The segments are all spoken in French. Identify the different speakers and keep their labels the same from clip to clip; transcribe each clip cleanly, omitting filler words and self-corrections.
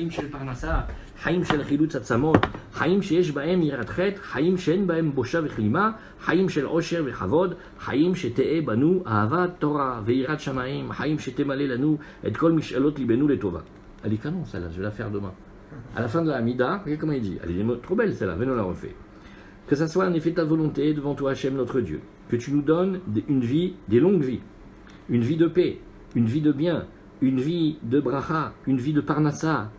Speaker 1: חיים של פרנסה, חיים של חילוץ עצמות, חיים שיש בהם יראת חטא, חיים שאין בהם בושה וכלימה, חיים של עושר וכבוד, חיים שתהא בנו אהבת תורה ויראת שמיים, חיים שתמלא לנו את כל משאלות ליבנו לטובה. Elle est canon celle-là, je vais la faire demain. À la fin de la Hamida, regardez comment il dit. Elle est trop belle celle-là, venons la refaire. Que ça soit en effet ta volonté devant toi, Hachem notre Dieu. Que tu nous donnes une vie, des longues vies. Une vie de paix, une vie de bien, une vie de bracha, une vie de parnassa.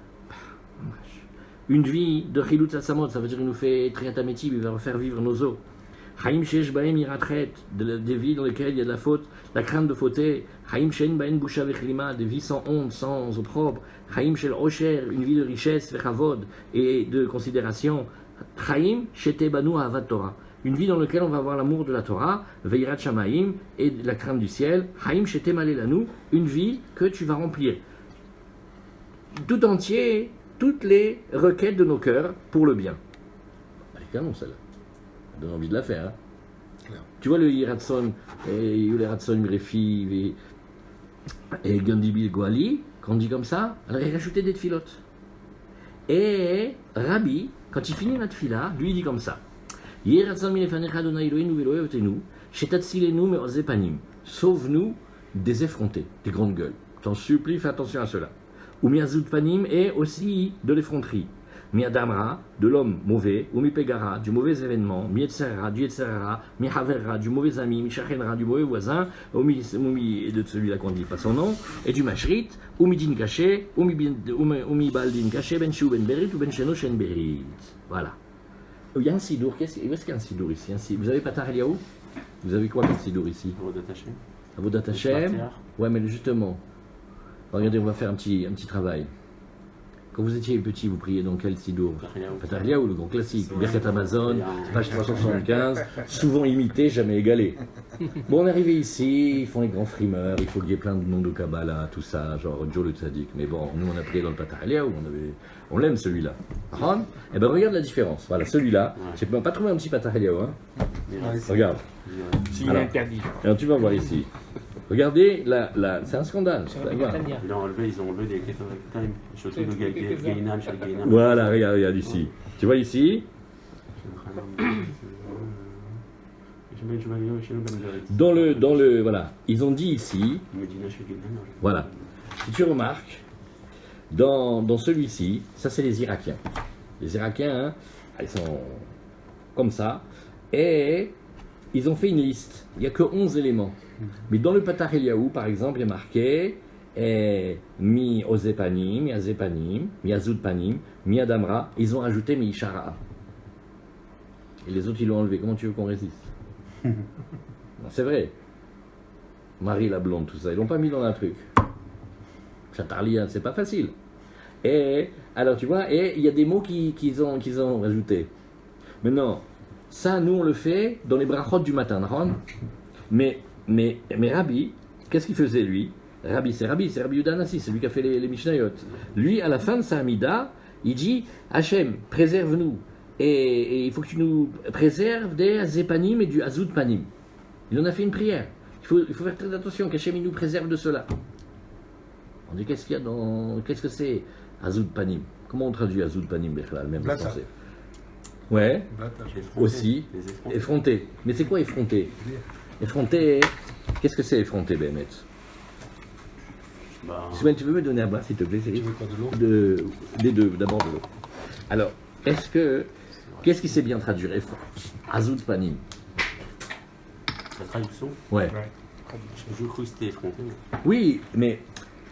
Speaker 1: Une vie de Chilutz Atzamot, ça veut dire qu'il nous fait Triataméti, il va faire vivre nos os. Chaim Shesh Baem Iratret, des vies dans lesquelles il y a de la faute, la crainte de fauter. Chaim Shen Baem Busha Vechlima, des vies sans honte, sans opprobre. Chaim Shel Osher, une vie de richesse, Vechavod et de considération. Chaim Shete Banu Ahavat Torah, une vie dans laquelle on va avoir l'amour de la Torah, Veirat Shamaim et de la crainte du ciel. Chaim Shete Malelanu, une vie que tu vas remplir tout entier. Toutes les requêtes de nos cœurs pour le bien. Elle est canon celle-là. Ça donne envie de la faire. Hein. Tu vois le Yiratson, et le Ratson Mirefi et Gandibil Goali, quand on dit comme ça, alors il rajoutait des tfilotes. Et Rabbi, quand il finit la tfila, lui il dit comme ça. Yiratson Mirefanecha Adonai Eloheinu Ve'lo Yotenu, Shetatsilenu Me'oze Panim. Sauve-nous des effrontés, des grandes gueules. T'en supplie, fais attention à cela. Ou miazut panim et aussi de l'effronterie. Miadamra, de l'homme mauvais, ou mi pegara, du mauvais événement, mi etzera, du etzera, mi haverra, du mauvais ami, mi shachenra, du mauvais voisin, ou mi de celui-là qu'on ne dit pas son nom, et du mashrit, ou mi din caché, ou mi baldin caché, ben chou ben berit, ou ben cheno shen berit. Voilà. Il y a un sidour, où est-ce qu'il y a un sidour ici? Vous avez Patar Eliaou? Vous avez quoi comme sidour ici? Avodat Hashem. Ouais, mais justement. Regardez, on va faire un petit travail. Quand vous étiez petit, vous priez dans quel sidour? Patar Eliaou, le grand classique. Birkat Amazon, page 375, souvent imité, jamais égalé. Bon, on est arrivé ici, ils font les grands frimeurs, il faut qu'il y ait plein de noms de Kabbalah, tout ça, genre Joe le Tzadik. Mais bon, nous on a prié dans le Patar Eliaou, on l'aime celui-là. Eh ben regarde la différence. Voilà, celui-là, j'ai pas trouvé un petit Patar Eliaou, hein? Regarde. Alors tu vas voir ici. Regardez, c'est un scandale.
Speaker 2: Ils ont enlevé des Ketam, surtout le Gainam, chez le Gainam.
Speaker 1: Voilà, regarde ici. Tu vois ici? Voilà, ils ont dit ici, voilà, si tu remarques, dans celui-ci, ça c'est les Irakiens. Les Irakiens, hein, ils sont comme ça, et ils ont fait une liste, il n'y a que 11 éléments. Mais dans le Patar Eliaou, par exemple, il y a marqué Mi Ozepanim, Mi Azepanim, Mi Azudpanim, Mi Adamra, ils ont ajouté Mi Ishara. Et les autres, ils l'ont enlevé. Comment tu veux qu'on résiste? C'est vrai. Marie la blonde, tout ça, ils l'ont pas mis dans un truc. Chatarlia, c'est pas facile. Et alors, tu vois, et il y a des mots qu'ils ont rajoutés. Maintenant, ça, nous, on le fait dans les brachot du matin, mais Rabbi, qu'est-ce qu'il faisait lui? Rabbi Yudanassi, c'est lui qui a fait les Mishnayot. Lui, à la fin de sa Hamida, il dit Hachem, préserve-nous. Et il faut que tu nous préserves des Azepanim et du Azud Panim. Il en a fait une prière. Il faut faire très attention qu'Hachem il nous préserve de cela. On dit qu'est-ce qu'il y a dans. Qu'est-ce que c'est Azud Panim? Comment on traduit Azud Panim, même en français? Ouais, aussi. Effronté. Mais c'est quoi effronté? Effronté, qu'est-ce que c'est effronté, Bémet? Souven, tu veux me donner un bas, s'il te plaît? Tu veux quoi, de l'eau? Les deux, d'abord de l'eau. Alors, qu'est-ce qui sait bien traduire Azud Panim?
Speaker 2: La traduction?
Speaker 1: Ouais.
Speaker 2: Je crois que c'était effronté.
Speaker 1: Oui, mais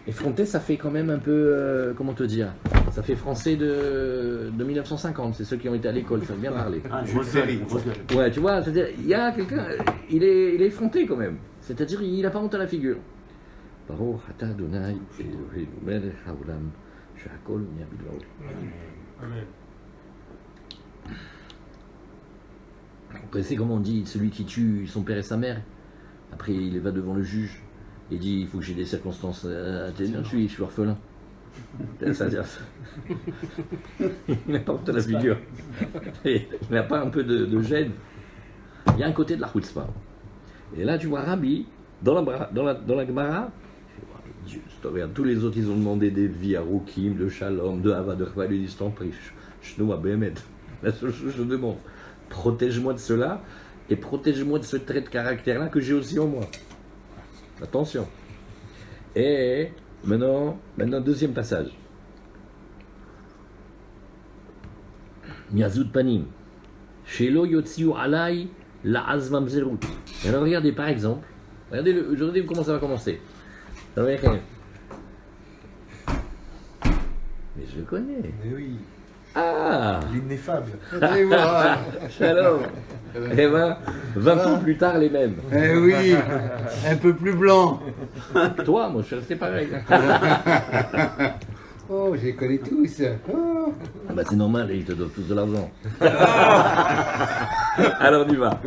Speaker 1: effronté, ça fait quand même un peu, comment te dire? Ça fait français de 1950, c'est ceux qui ont été à l'école, ça veut bien parler.
Speaker 2: Ah, Jules Ferry.
Speaker 1: Ouais, tu vois, c'est-à-dire, il y a quelqu'un, il est effronté quand même. C'est-à-dire, il n'a pas honte à la figure. Baruch atah Adonai Eloheinu melech haolam shehakol nהיה bidvaro. Vous connaissez comment on dit celui qui tue son père et sa mère? Après, il va devant le juge. Il dit, il faut que j'ai des circonstances atténuantes, je suis orphelin. Ça veut dire ça. Il n'importe la figure. Et il n'a pas un peu de gêne. Il y a un côté de la chutzpah. Et là, tu vois Rabbi, dans la Gemara, Dieu, regarde, tous les autres, ils ont demandé des vies à Rukim, de Shalom, de Hava, de Chva, ils disent, t'en prie, Shnoa Behemet. La seule chose que je demande, protège-moi de cela, et protège-moi de ce trait de caractère-là que j'ai aussi en moi. Attention. Et maintenant, deuxième passage. Miazut Panim. Shelo Yotziu Alai La Azmam Zerut. Et alors regardez par exemple, regardez comment ça va commencer. Mais je le connais.
Speaker 3: Mais oui.
Speaker 1: Ah,
Speaker 3: L'ineffable.
Speaker 1: alors, eh ben, 20 ans plus tard, les mêmes.
Speaker 4: Eh oui, un peu plus blanc.
Speaker 1: Toi, moi, je suis resté pareil.
Speaker 4: Oh, je les connais tous. Oh.
Speaker 1: Ah bah, c'est normal, ils te donnent tous de l'argent. Alors, on y va.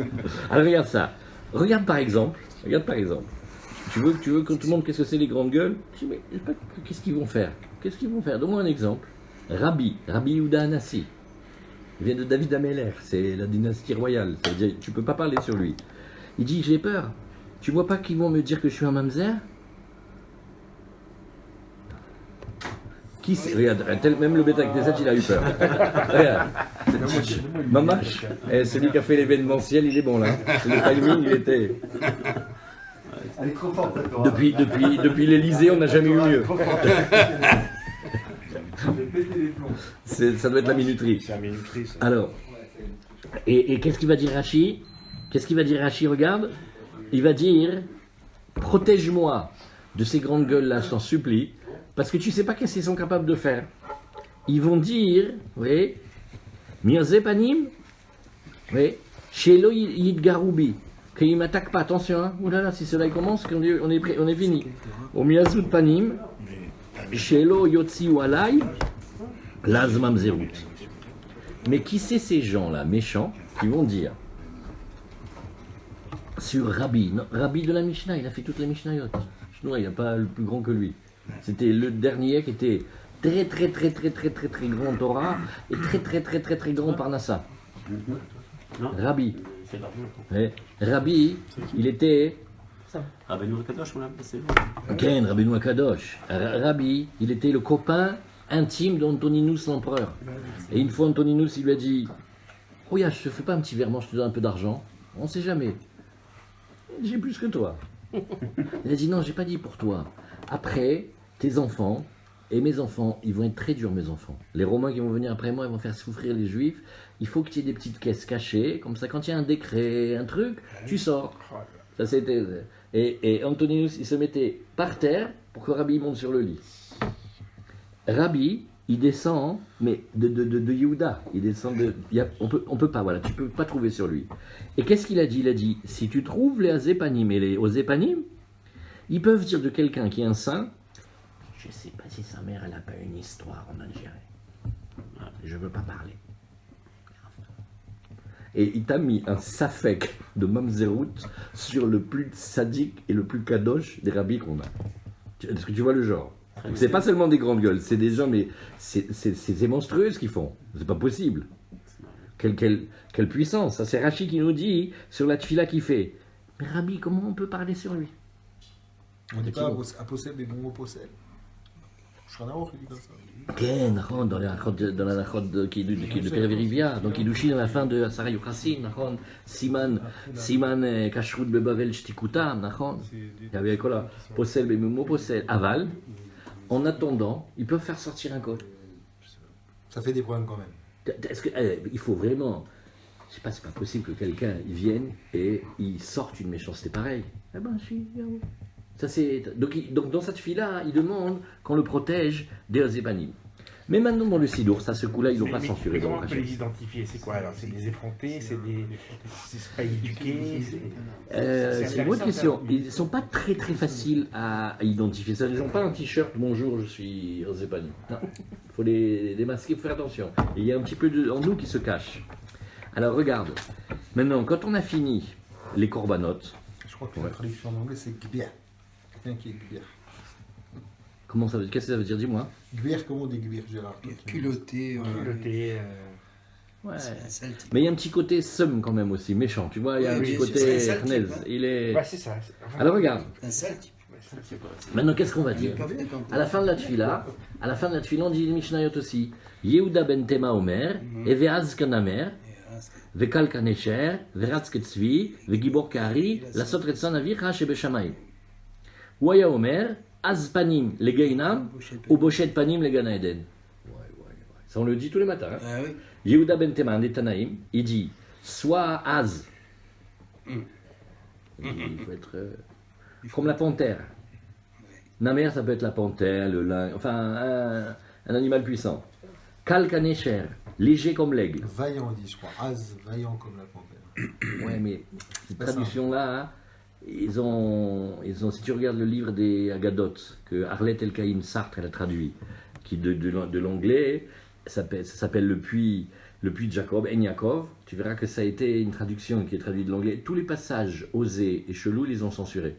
Speaker 1: Alors, regarde ça. Regarde par exemple. Tu veux qu'on te montre qu'est-ce que c'est les grandes gueules? Je dis, mais qu'est-ce qu'ils vont faire? Donne-moi un exemple. Rabbi Yehuda Anassi. Il vient de David Ameller, c'est la dynastie royale. Ça veut dire, tu peux pas parler sur lui. Il dit, j'ai peur. Tu vois pas qu'ils vont me dire que je suis un mamzer? Qui c'est? Regarde, même le bêta des il a eu peur. Regarde. Mamache, celui qui a fait l'événementiel, il est bon là. Le timing, il était.
Speaker 3: Elle est trop forte, cette Torah.
Speaker 1: Depuis l'Elysée, on n'a jamais eu mieux.
Speaker 3: Je vais péter les plombs.
Speaker 1: Ça doit être la minuterie.
Speaker 5: C'est la minuterie, ça.
Speaker 1: Alors, et qu'est-ce qu'il va dire Rashi? Regarde. Il va dire, protège-moi de ces grandes gueules-là, je t'en supplie, parce que tu ne sais pas qu'est-ce qu'ils sont capables de faire. Ils vont dire, oui, Mirzepanim, oui, Shelo Yidgaroubi, qu'ils ne m'attaquent pas, attention, hein. Ouh là là, si cela commence, on est fini. Au Miazut Panim, Shelo Yotziu Alai, Lazmam Zerut. Mais qui c'est ces gens-là, méchants, qui vont dire sur Rabbi, non, Rabbi de la Mishnah, il a fait toutes les Mishnayot. Il n'y a pas le plus grand que lui. C'était le dernier qui était très grand Torah et très grand Parnassa. Rabbi. Rabbi, il était.
Speaker 2: Rabbeinu Akadosh, voilà, c'est
Speaker 1: Ken, Rabbeinu Akadosh. Rabbi, il était le copain intime d'Antoninus l'empereur. Et une fois, Antoninus, il lui a dit, regarde, je te fais pas un petit virement, je te donne un peu d'argent. On sait jamais. J'ai plus que toi. Il a dit, non, j'ai pas dit pour toi. Après, tes enfants et mes enfants, ils vont être très durs, mes enfants. Les Romains qui vont venir après moi, ils vont faire souffrir les Juifs. Il faut que tu aies des petites caisses cachées, comme ça, quand il y a un décret, un truc, tu sors. Ça, c'était... Et Antoninus, il se mettait par terre pour que Rabbi monte sur le lit. Rabbi, il descend, mais de Yehuda. Il descend de... on peut pas, voilà, tu peux pas trouver sur lui. Et qu'est-ce qu'il a dit? Il a dit, si tu trouves les Azépanim et les Ozépanim, ils peuvent dire de quelqu'un qui est un saint, je sais pas si sa mère, elle a pas une histoire en Algérie. Je veux pas parler. Et il t'a mis un safek de Mamzerout sur le plus sadique et le plus kadosh des rabbis qu'on a. Est-ce que tu vois le genre? Donc c'est pas seulement des grandes gueules, c'est des gens, mais c'est monstrueux ce qu'ils font. C'est pas possible. Quelle puissance. Ça, c'est Rashi qui nous dit sur la tfila qu'il fait. Mais Rabbi, comment on peut parler sur lui?
Speaker 3: On dit pas à possède des bons possèdes. Shranao, il dit comme ça.
Speaker 1: Ken, dans la nachod qui est de Périvia, donc il douchit dans la fin de Sarah Yuchassin, nachon, Siman Kashrut Bebavel Shtikuta, nachon, il y avait quoi là, possède, mais mot possède, aval. En attendant, ils peuvent faire sortir un code.
Speaker 3: Ça fait des problèmes quand même.
Speaker 1: Est-ce que, il faut vraiment, je sais pas, c'est pas possible que quelqu'un il vienne et il sorte une méchanceté pareille. Eh ben, ça c'est donc dans cette fille-là, il demande qu'on le protège des Azébanim. Mais maintenant dans le Sidour, ça ce coup-là, ils l'ont pas censuré.
Speaker 5: Comment on peut les identifier? C'est quoi alors? C'est des effrontés? C'est pas éduqués?
Speaker 1: C'est une bonne question. Ils ne sont pas très faciles à identifier. Ils n'ont pas un t-shirt « Bonjour, je suis Azébanim ». Non, il faut les démasquer, il faut faire attention. Et il y a un petit peu en nous qui se cache. Alors regarde, maintenant quand on a fini les corbanotes,
Speaker 3: Je crois que la traduction en anglais c'est Gbia. quelqu'un qui est gvir.
Speaker 1: Comment ça veut dire? Qu'est-ce que ça veut dire? Dis-moi.
Speaker 3: Gvir, comment on dit gvir, Gérard?
Speaker 4: Culotté.
Speaker 5: Culotté,
Speaker 1: Ouais.
Speaker 4: C'est un sale type.
Speaker 1: Mais il y a un petit côté seum quand même aussi, méchant. Tu vois, il y a
Speaker 4: Ouais,
Speaker 1: un petit
Speaker 4: bien sûr,
Speaker 1: côté
Speaker 4: c'est un sale type,
Speaker 1: Ernez.
Speaker 4: hein.
Speaker 1: Il est.
Speaker 5: Ouais, c'est ça.
Speaker 1: Alors regarde.
Speaker 4: Un sale type.
Speaker 1: Maintenant, qu'est-ce qu'on va
Speaker 4: Il
Speaker 1: dire?
Speaker 4: est pas fréquenté.
Speaker 1: À la fin de la tfila, on dit les Mishnayot aussi. Yehuda ben Tema Omer, Eveaz Kanamer, Vekal Kanesher, Veratz Ketzvi, Vegibor Kari, la Sotretsan Avicha Shebeshamayim. Waya Omer, Az Panim le Gainam, ou Boshet Panim le Gan Eden. Ça, on le dit tous les matins. Hein.
Speaker 4: Ah oui.
Speaker 1: Yehuda ben Tema, un des Tanaïm, il dit soit Az. Il faut être comme la panthère. Namer, ça peut être la panthère, le lin, enfin un animal puissant. Kal Kanesher, léger comme l'aigle.
Speaker 3: Vaillant, on dit, je crois. Az, vaillant comme la panthère.
Speaker 1: Ouais, mais cette
Speaker 3: Pas ça.
Speaker 1: traduction-là, hein, ils ont, si tu regardes le livre des Agadoth, que Arlette Elkaïm Sartre elle a traduit, qui de l'anglais, ça s'appelle le puits de Jacob, En Yaakov, tu verras que ça a été une traduction qui est traduite de l'anglais. Tous les passages osés et chelous, ils les ont censurés.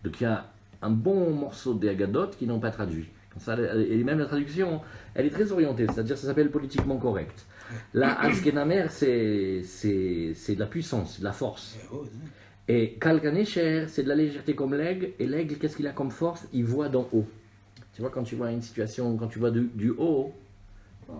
Speaker 1: Donc il y a un bon morceau des Agadoth qui n'ont pas traduit. Comme ça, et même la traduction, elle est très orientée, c'est-à-dire ça s'appelle politiquement correct. La Askenamer, c'est de la puissance, de la force. Et Kalkanesher, c'est de la légèreté comme l'aigle. Et l'aigle, qu'est-ce qu'il a comme force? Il voit d'en haut. Tu vois, quand tu vois une situation, quand tu vois du haut,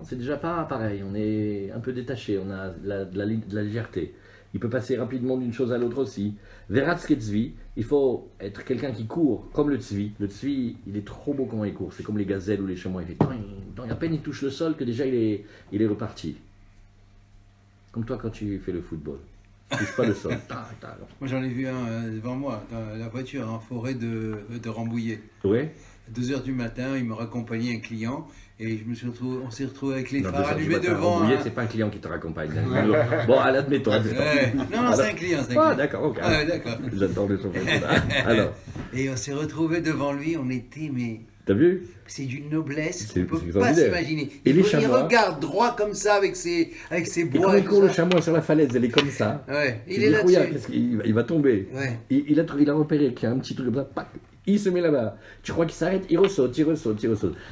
Speaker 1: c'est déjà pas pareil. On est un peu détaché, on a de la légèreté. Il peut passer rapidement d'une chose à l'autre aussi. Veratz Ketzvi, il faut être quelqu'un qui court, comme le tzvi. Le tzvi, il est trop beau quand il court. C'est comme les gazelles ou les chamois. Il fait à peine il touche le sol que déjà il est reparti. Comme toi quand tu fais le football. Tu touches pas le sol.
Speaker 4: Moi j'en ai vu un devant moi, dans la voiture, en forêt de Rambouillet.
Speaker 1: Ouais.
Speaker 4: À 2h du matin, il me raccompagnait un client et on s'est retrouvé avec les
Speaker 1: Non,
Speaker 4: phares allumés devant.
Speaker 1: Rambouillet, c'est pas un client qui te raccompagne. Bon, admettons.
Speaker 4: Ouais. Non, c'est un client.
Speaker 1: Ah, d'accord, ok.
Speaker 4: Ah, d'accord.
Speaker 1: J'attends le chauffeur. Alors,
Speaker 4: Et on s'est retrouvé devant lui, on était, mais
Speaker 1: t'as vu?
Speaker 4: c'est d'une noblesse
Speaker 1: C'est
Speaker 4: qu'on ne peut pas
Speaker 1: extraordinaire.
Speaker 4: s'imaginer.
Speaker 1: Et les
Speaker 4: Il
Speaker 1: chamois
Speaker 4: regarde droit comme ça avec ses
Speaker 1: Et
Speaker 4: bois.
Speaker 1: quand il court
Speaker 4: tout
Speaker 1: le
Speaker 4: ça.
Speaker 1: chamois sur la falaise, elle est comme ça.
Speaker 4: Ouais,
Speaker 1: Tu
Speaker 4: il
Speaker 1: dis,
Speaker 4: est
Speaker 1: regarde,
Speaker 4: là-dessus.
Speaker 1: il va tomber.
Speaker 4: Ouais.
Speaker 1: Il a repéré qu'il y a un petit truc comme ça, pac, il se met là-bas. Tu crois qu'il s'arrête, il ressaute.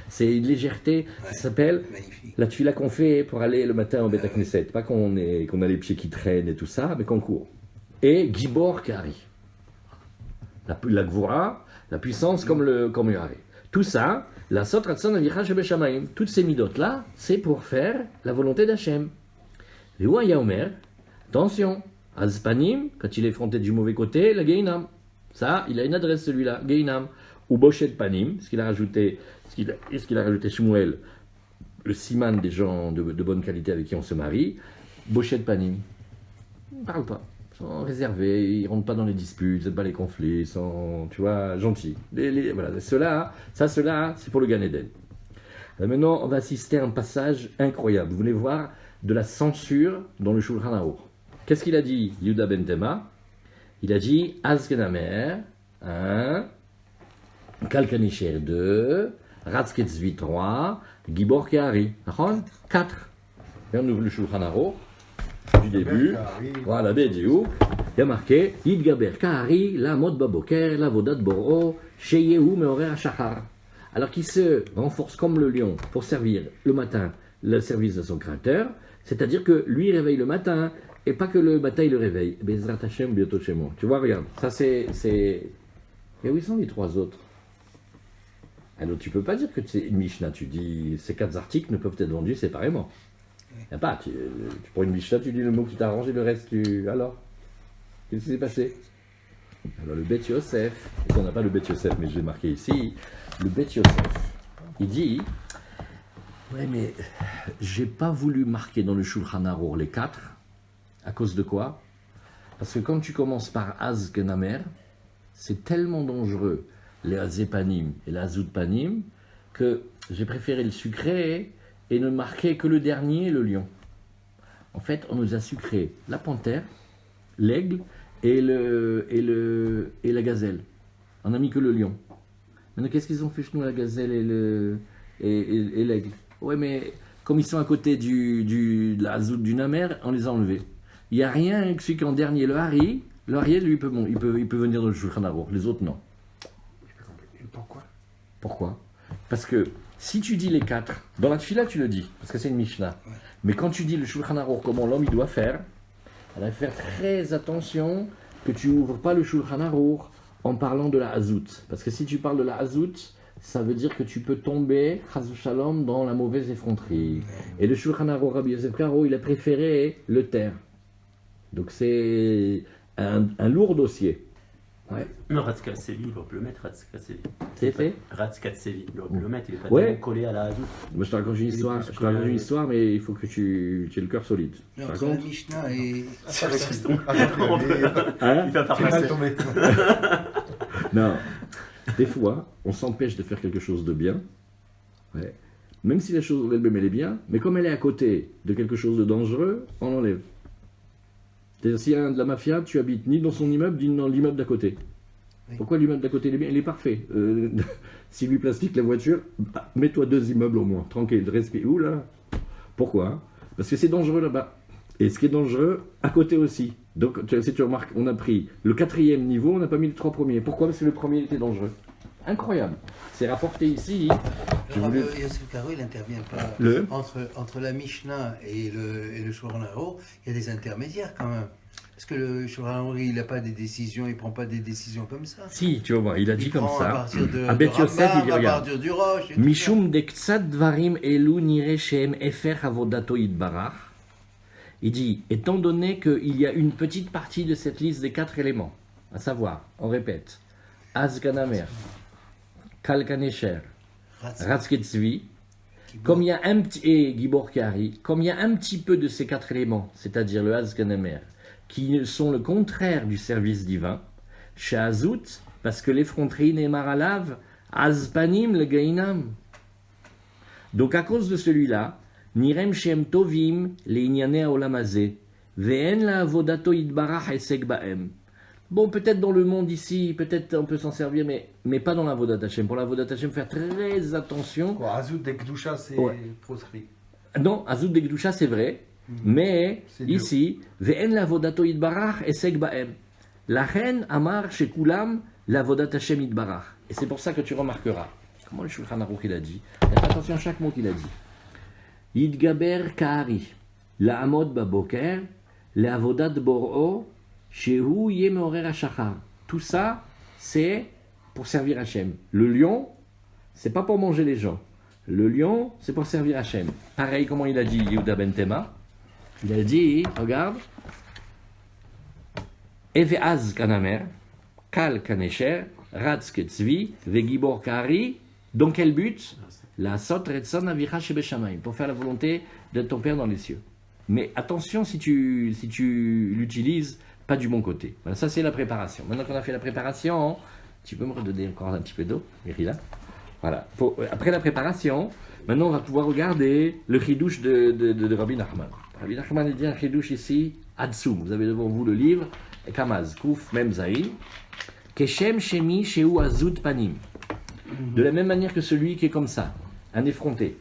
Speaker 1: C'est une légèreté, ça s'appelle
Speaker 4: Magnifique.
Speaker 1: la tuila qu'on fait pour aller le matin au Beth Knesset. Pas qu'on a les pieds qui traînent et tout ça, mais qu'on court. Et Gibor Kari. La Gvura, la puissance comme le Yari. Tout ça, la Sot Ratson Avicha Shebeshamayim, toutes ces midotes-là, c'est pour faire la volonté d'Hachem. Et Ouaya Omer, attention, Azpanim, quand il est fronté du mauvais côté, la Geinam. Ça, il a une adresse celui-là, Geinam. Ou Boshet Panim, ce qu'il a rajouté Shmuel, le siman des gens de bonne qualité avec qui on se marie, Boshet Panim. Ils ne parlent pas, ils sont réservés, ils ne rentrent pas dans les disputes, ils n'aiment pas les conflits, ils sont, tu vois, gentils. Voilà, ceux-là, c'est pour le Gan Eden. Maintenant, on va assister à un passage incroyable. Vous voulez voir de la censure dans le Shulchan Aruch. Qu'est-ce qu'il a dit, Yehuda ben Tema? Il a dit Azkenamer, 1, Kalkanisher 2, Ratzketzvi 3, Gibor Kehari. 4. Et on ouvre le Shulchan Aruch du début. Voilà, Bediou. Il y a marqué Yidgaber Kahari, la Mod Baboker, la Vodat Boro, Sheyehu Meorer Hashachar. Alors qu'il se renforce comme le lion pour servir le matin le service de son créateur, c'est-à-dire que lui il réveille le matin. Et pas que le matin il le réveille. Bezrat Hashem bientôt chez moi. Tu vois, regarde. Ça c'est. Et où sont les 3 autres? Alors tu peux pas dire que c'est une Mishnah. Tu dis ces 4 articles ne peuvent être vendus séparément. Y a pas. Tu prends une Mishnah, tu dis le mot qui t'arrange et le reste tu. Alors qu'est-ce qui s'est passé? Alors le Bet Yosef. On n'a pas le Bet Yosef, mais je l'ai marqué ici. Le Bet Yosef. Il dit. Ouais, mais j'ai pas voulu marquer dans le Shulchan Aruch les 4. À cause de quoi? Parce que quand tu commences par Az Kenamer, c'est tellement dangereux, les Azépanim et les Azoutpanim, que j'ai préféré le sucrer et ne marquer que le dernier, le lion. En fait, on nous a sucré la panthère, l'aigle et la gazelle. On n'a mis que le lion. Maintenant, qu'est-ce qu'ils ont fait chez nous, la gazelle et l'aigle? Ouais, mais comme ils sont à côté de la Azout du Namer, on les a enlevés. Il n'y a rien que celui qui est en dernier, le Ariel, lui, il peut venir dans le Shulchan Aruch, les autres non.
Speaker 5: Pourquoi?
Speaker 1: Pourquoi? Parce que si tu dis les 4, dans la tfila tu le dis, parce que c'est une Mishnah.
Speaker 4: Ouais.
Speaker 1: Mais quand tu dis le Shulchan Aruch, comment l'homme il doit faire, il va faire très attention que tu ouvres pas le Shulchan Aruch en parlant de la Hazout. Parce que si tu parles de la Hazout, ça veut dire que tu peux tomber, Chas Shalom, dans la mauvaise effronterie. Et le Shulchan Aruch Rabbi Yosef Karo, il a préféré le taire. Donc c'est un lourd dossier. Ouais.
Speaker 2: Non, Ratskatsevi, il doit le mettre, Ratskatsevi.
Speaker 1: C'est fait.
Speaker 2: Ratskatsevi, il doit le mettre, il n'est pas
Speaker 1: Ouais.
Speaker 2: tellement collé à la Hazout.
Speaker 1: Moi, je te raconte une histoire, mais il faut que tu aies le cœur solide.
Speaker 4: Mais
Speaker 1: Par
Speaker 4: entre la
Speaker 1: contre,
Speaker 4: Mishnah et.
Speaker 1: hein?
Speaker 2: Il va faire
Speaker 3: C'est mal
Speaker 2: passer.
Speaker 3: tombé.
Speaker 1: Non, des fois, on s'empêche de faire quelque chose de bien, ouais. Même si la chose elle-même elle est bien, mais comme elle est à côté de quelque chose de dangereux, on l'enlève. C'est-à-dire, s'il y a un de la mafia, tu habites ni dans son immeuble, ni dans l'immeuble d'à côté.
Speaker 4: Oui.
Speaker 1: Pourquoi l'immeuble d'à côté il est bien? Il est parfait. S'il lui plastique la voiture, mets-toi 2 immeubles au moins, tranquille, respire. Où là? Pourquoi? Parce que c'est dangereux là-bas. Et ce qui est dangereux, à côté aussi. Donc, si tu remarques, on a pris le 4e niveau, on n'a pas mis les 3 premiers. Pourquoi? Parce que le premier était dangereux. Incroyable. C'est rapporté ici. Je
Speaker 4: Le
Speaker 1: voulais-
Speaker 4: Rabbi Yosef Karo, il n'intervient pas.
Speaker 1: Le
Speaker 4: Entre la Mishnah et le Shulchan Aruch, il y a des intermédiaires quand même. Parce que le Shulchan Aruch, il n'a pas des décisions, il ne prend pas des décisions comme ça.
Speaker 1: Si, tu vas voir, il a dit
Speaker 4: Il
Speaker 1: comme
Speaker 4: prend à
Speaker 1: ça.
Speaker 4: partir de
Speaker 1: À Beth Yosef, il
Speaker 4: Rambam,
Speaker 1: dit,
Speaker 4: à
Speaker 1: regarde.
Speaker 4: partir du Roche. et tout ça.
Speaker 1: Mishum de ktsat dvarim elu nire shehem efer avodato yitbarach. Il dit, étant donné qu'il y a une petite partie de cette liste des 4 éléments, à savoir, on répète, Azganamer, Kalkanesher, Ratzketzvi, comme il y a un petit, et Gibor Kari, comme il y a un petit peu de ces 4 éléments, c'est-à-dire le Azganamer, qui sont le contraire du service divin, chez Azout, parce que l'effronterie n'est maralav, Azpanim le Gainam. Donc à cause de celui-là, Nirem Shem Tovim Leinyane Olamazé, Ve'en la Avodato Yitbarach Esek Baem. Bon, peut-être dans le monde ici, peut-être on peut s'en servir, mais pas dans la Vodat Hashem. Pour la Vodat Hashem, faire très attention.
Speaker 3: Quoi, Azout de Kedusha, c'est
Speaker 1: Ouais.
Speaker 3: proscrit.
Speaker 1: Non, Azout de Gdusha, c'est vrai, mais
Speaker 3: C'est dur.
Speaker 1: ici, Ve'en la Vodato Yitbarach Esek Baem. La reine Amar chez Kulam, la Vodat Hashem Yitbarach. Et c'est pour ça que tu remarqueras. Comment le Shulchan Aruch il a dit? Faites attention à chaque mot qu'il a dit. Yidgaber Kari, la Amod Baboker, la Avodat Bor'o, Shehu Yemorer Hashachar. Tout ça, c'est pour servir Hachem. Le lion, c'est pas pour manger les gens. Le lion, c'est pour servir Hachem. Pareil, comment il a dit Yehuda Ben Tema. Il a dit, regarde, Eveaz Kanamer, Kal Kanesher, Ratz Ketzvi, Vegibor Kari. Dans quel but? La Sot Retzon Avicha Shebeshamayim, pour faire la volonté de ton Père dans les cieux. Mais attention si tu l'utilises pas du bon côté. Voilà, ça c'est la préparation. Maintenant qu'on a fait la préparation, tu peux me redonner encore un petit peu d'eau, Mérila? Voilà. Après la préparation, maintenant on va pouvoir regarder le chidouche de Rabbi Nachman. Rabbi Nachman il dit un chidouche ici, Adsoum. Vous avez devant vous le livre, Kamaz, Kouf, Mem Zayin, Keshem Shemi Sheu Azud Panim. De la même manière que celui qui est comme ça, un effronté.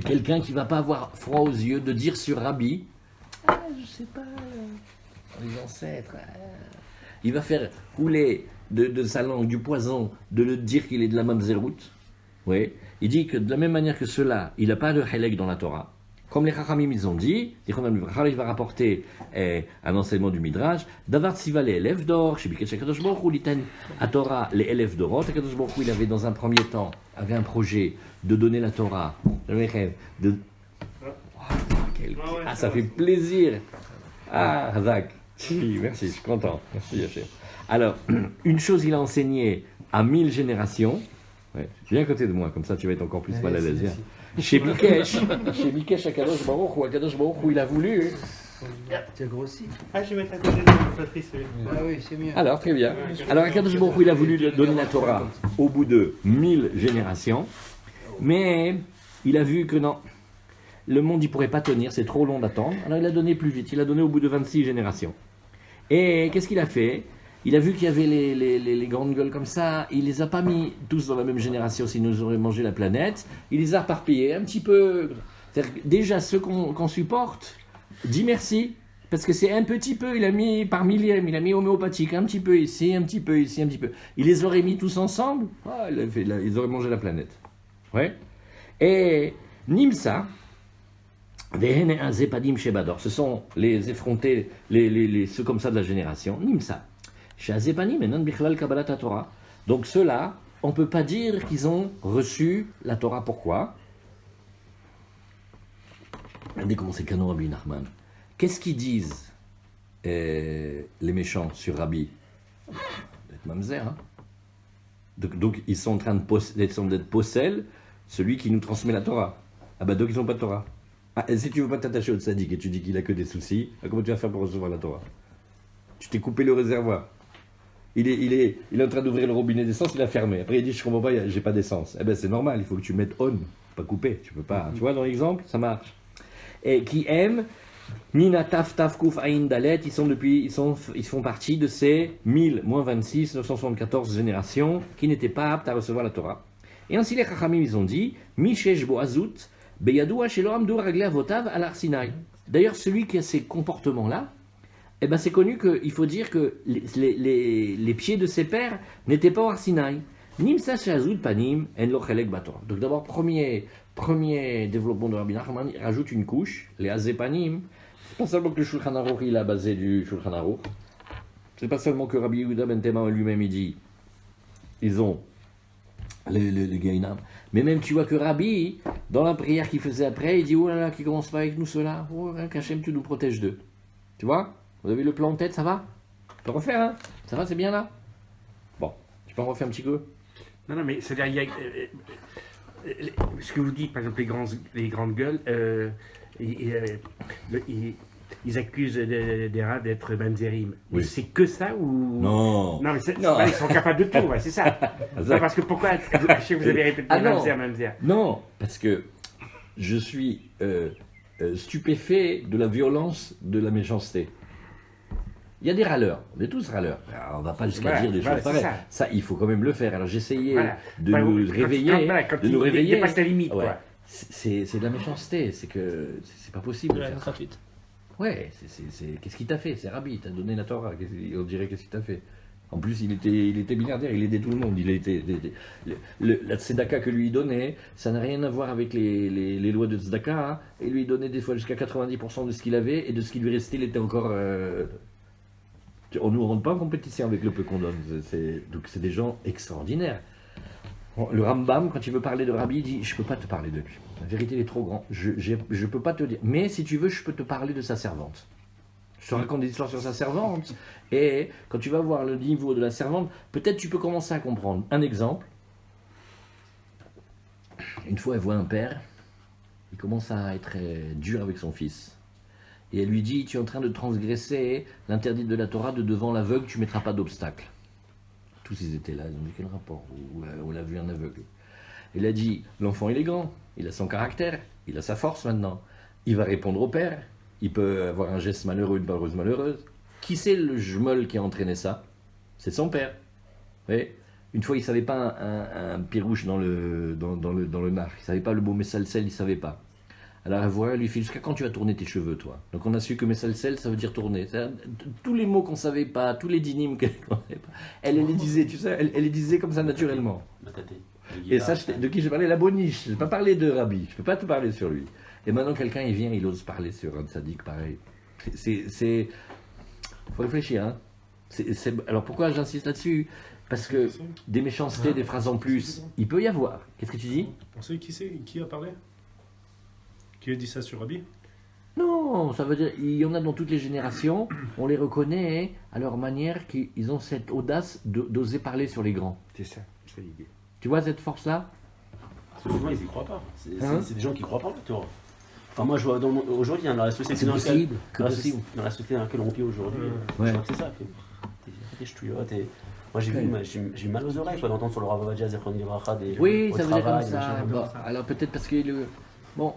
Speaker 1: Quelqu'un qui ne va pas avoir froid aux yeux de dire sur Rabbi, je sais pas, les ancêtres, il va faire couler de sa langue du poison de le dire qu'il est de la mamzerout. Oui. Il dit que de la même manière que cela, il n'a pas de halek dans la Torah. Comme les Chachamim ils ont dit, il va rapporter un enseignement du Midrash, Davar Tziva les élèves d'or, chez Bikesh HaKadosh Baruch Hu, l'Iten à Torah les élèves d'or. HaKadosh Baruch Hu, il avait dans un premier temps avait un projet de donner la Torah, de... Ah, ça fait plaisir. Ah, Hazak. Si, merci, je suis content. Merci, Hachem. Alors, une chose, il a enseigné à 1000 générations. Ouais. Viens à côté de moi, comme ça tu vas être encore plus mal à l'aise. Viens. Chez Bikesh HaKadosh Baruch Hu, HaKadosh Baruch Hu, il a voulu.
Speaker 4: Tu as grossi.
Speaker 5: Ah, je vais mettre à côté de la Patrice.
Speaker 4: Ah oui, c'est mieux.
Speaker 1: Alors, très bien. Alors, HaKadosh Baruch Hu, il a voulu donner la Torah au bout de 1000 générations. Mais il a vu que non, le monde il pourrait pas tenir, c'est trop long d'attendre. Alors il a donné plus vite, il a donné au bout de 26 générations. Et qu'est-ce qu'il a fait? Il a vu qu'il y avait les grandes gueules comme ça, il les a pas mis tous dans la même génération, sinon ils auraient mangé la planète. Il les a éparpillés un petit peu. C'est-à-dire que déjà ceux qu'on supporte, dis merci, Parce que c'est un petit peu, il a mis par millième, il a mis homéopathique, un petit peu ici, un petit peu ici, un petit peu. Il les aurait mis tous ensemble, ils auraient mangé la planète. Ouais. Et Nimsa, ce sont les effrontés, ceux comme ça de la génération. Nimsa. Donc ceux-là, on ne peut pas dire qu'ils ont reçu la Torah. Pourquoi? Regardez comment c'est canon Rabbi Nachman. Qu'est-ce qu'ils disent les méchants sur Rabbi? D'être mamzer, hein? Donc ils sont en train d'être possèles, celui qui nous transmet la Torah. Ah bah donc ils n'ont pas de Torah. Ah, et si tu veux pas t'attacher au tzaddik et tu dis qu'il a que des soucis, comment tu vas faire pour recevoir la Torah? Tu t'es coupé le réservoir. Il est en train d'ouvrir le robinet d'essence, il a fermé. Après il dit je comprends pas, j'ai pas d'essence. Eh ben c'est normal, il faut que tu mettes on, pas couper. Tu peux pas. Tu vois dans l'exemple, ça marche. Et qui aiment Mina Taf Taf Kuf Aïn Dalet, ils font partie de ces 1000-26, 974 générations qui n'étaient pas aptes à recevoir la Torah. Et ainsi les Chachamim ils ont dit Mishesh Boazut Beyadoua Shelo Amdu Raglei Avotav al Har Sinai. D'ailleurs celui qui a ces comportements-là, eh ben c'est connu qu'il faut dire que les pieds de ses pères n'étaient pas au Har Sinai. Nimsa Shazut Panim En Lo Chelek Batorah. Donc d'abord premier développement de Rabbi Nachman, il rajoute une couche, les Azepanim. C'est pas seulement que le Shulchan Aruch il a basé du Shulchan Aruch. C'est pas seulement que Rabbi Yehuda ben Tema lui-même il dit, ils ont les Gainam. Mais même tu vois que Rabbi, dans la prière qu'il faisait après, il dit oh là là, qui commence pas avec nous cela, oh qu'Hachem tu nous protèges d'eux. Tu vois? Vous avez le plan en tête, ça va? Tu peux refaire, hein? Ça va, c'est bien là? Bon, je peux en refaire un petit peu?
Speaker 5: Non, mais c'est-à-dire, il y a, ce que vous dites, par exemple, les grandes gueules, ils accusent des rats d'être mamzerim. Mais
Speaker 1: Oui.
Speaker 5: c'est que ça ou...
Speaker 1: Non.
Speaker 5: Non, mais
Speaker 1: Non.
Speaker 5: ils sont capables de tout, ouais, c'est ça. Non, parce que pourquoi vous avez répété mamzer?
Speaker 1: Non, parce que je suis stupéfait de la violence de la méchanceté. Il y a des râleurs, on est tous râleurs. Alors, on ne va pas jusqu'à dire des choses pareilles. Ça, il faut quand même le faire. Alors j'essayais de nous réveiller.
Speaker 5: Quand il dépasse la limite,
Speaker 1: ouais.
Speaker 5: quoi.
Speaker 1: C'est de la méchanceté, c'est que c'est pas possible de
Speaker 6: Ouais,
Speaker 1: faire ça.
Speaker 6: gratuite.
Speaker 1: Ouais, qu'est-ce qu'il t'a fait? C'est Rabbi, il t'a donné la Torah. On dirait qu'est-ce qu'il t'a fait? En plus, il était milliardaire, il aidait tout le monde. La tzedaka que lui donnait, ça n'a rien à voir avec les lois de tzedaka. Hein. Il lui donnait des fois jusqu'à 90% de ce qu'il avait, et de ce qui lui restait, il était encore... On ne nous rentre pas en compétition avec le peu qu'on donne. Donc c'est des gens extraordinaires. Le Rambam, quand il veut parler de Rabbi, il dit « Je ne peux pas te parler de lui. La vérité, il est trop grand. Je ne peux pas te dire. Mais si tu veux, je peux te parler de sa servante. Je te raconte des histoires sur sa servante. Et quand tu vas voir le niveau de la servante, peut-être tu peux commencer à comprendre. Un exemple. Une fois, elle voit un père. Il commence à être dur avec son fils. Et elle lui dit, tu es en train de transgresser l'interdit de la Torah, de devant l'aveugle, tu ne mettras pas d'obstacle. Tous ils étaient là, ils ont dit quel rapport, on l'a vu un aveugle. Elle a dit, l'enfant il est grand, il a son caractère, il a sa force maintenant. Il va répondre au père, il peut avoir un geste malheureux, une paroisse malheureuse. Qui c'est le jmeul qui a entraîné ça? C'est son père. Vous voyez, une fois il ne savait pas un pirouche dans le nar, il ne savait pas le mot messalsel, il ne savait pas. Alors elle voit, elle lui fait jusqu'à quand tu vas tourner tes cheveux, toi? Donc on a su que messalsel, ça veut dire tourner. Tous les mots qu'on ne savait pas, tous les dynimes qu'on ne savait pas, elle les disait, tu sais, elle les disait comme ça naturellement. Et ça, de qui j'ai parlé? La boniche. Je n'ai pas parlé de Rabbi, je ne peux pas te parler sur lui. Et maintenant quelqu'un, il vient, il ose parler sur un tzaddik pareil. Il faut réfléchir, hein. Alors pourquoi j'insiste là-dessus? Parce que des méchancetés, des phrases en plus, il peut y avoir. Qu'est-ce que tu dis?
Speaker 6: On sait qui a parlé? Qui a dit ça sur Rabbi?
Speaker 1: Non, ça veut dire il y en a dans toutes les générations, on les reconnaît à leur manière qu'ils ont cette audace d'oser parler sur les grands.
Speaker 5: C'est ça, c'est l'idée.
Speaker 1: Tu vois cette force-là?
Speaker 2: Souvent, ils y croient pas.
Speaker 1: Hein?
Speaker 2: C'est des gens qui croient pas en la Torah. Enfin, moi, je vois aujourd'hui, dans la société
Speaker 1: C'est
Speaker 2: dans
Speaker 1: possible,
Speaker 2: laquelle, dans la société dans laquelle on vit aujourd'hui,
Speaker 1: Ouais.
Speaker 2: je vois que c'est ça. T'es ch'touillotte. Moi, j'ai eu mal aux oreilles quoi, d'entendre sur le Rav Ovadia, Zechron Livracha,
Speaker 1: Oui,
Speaker 2: au
Speaker 1: ça veut dire comme
Speaker 2: travail,
Speaker 1: ça.
Speaker 2: machin.
Speaker 1: Bon, alors peut-être parce que Bon.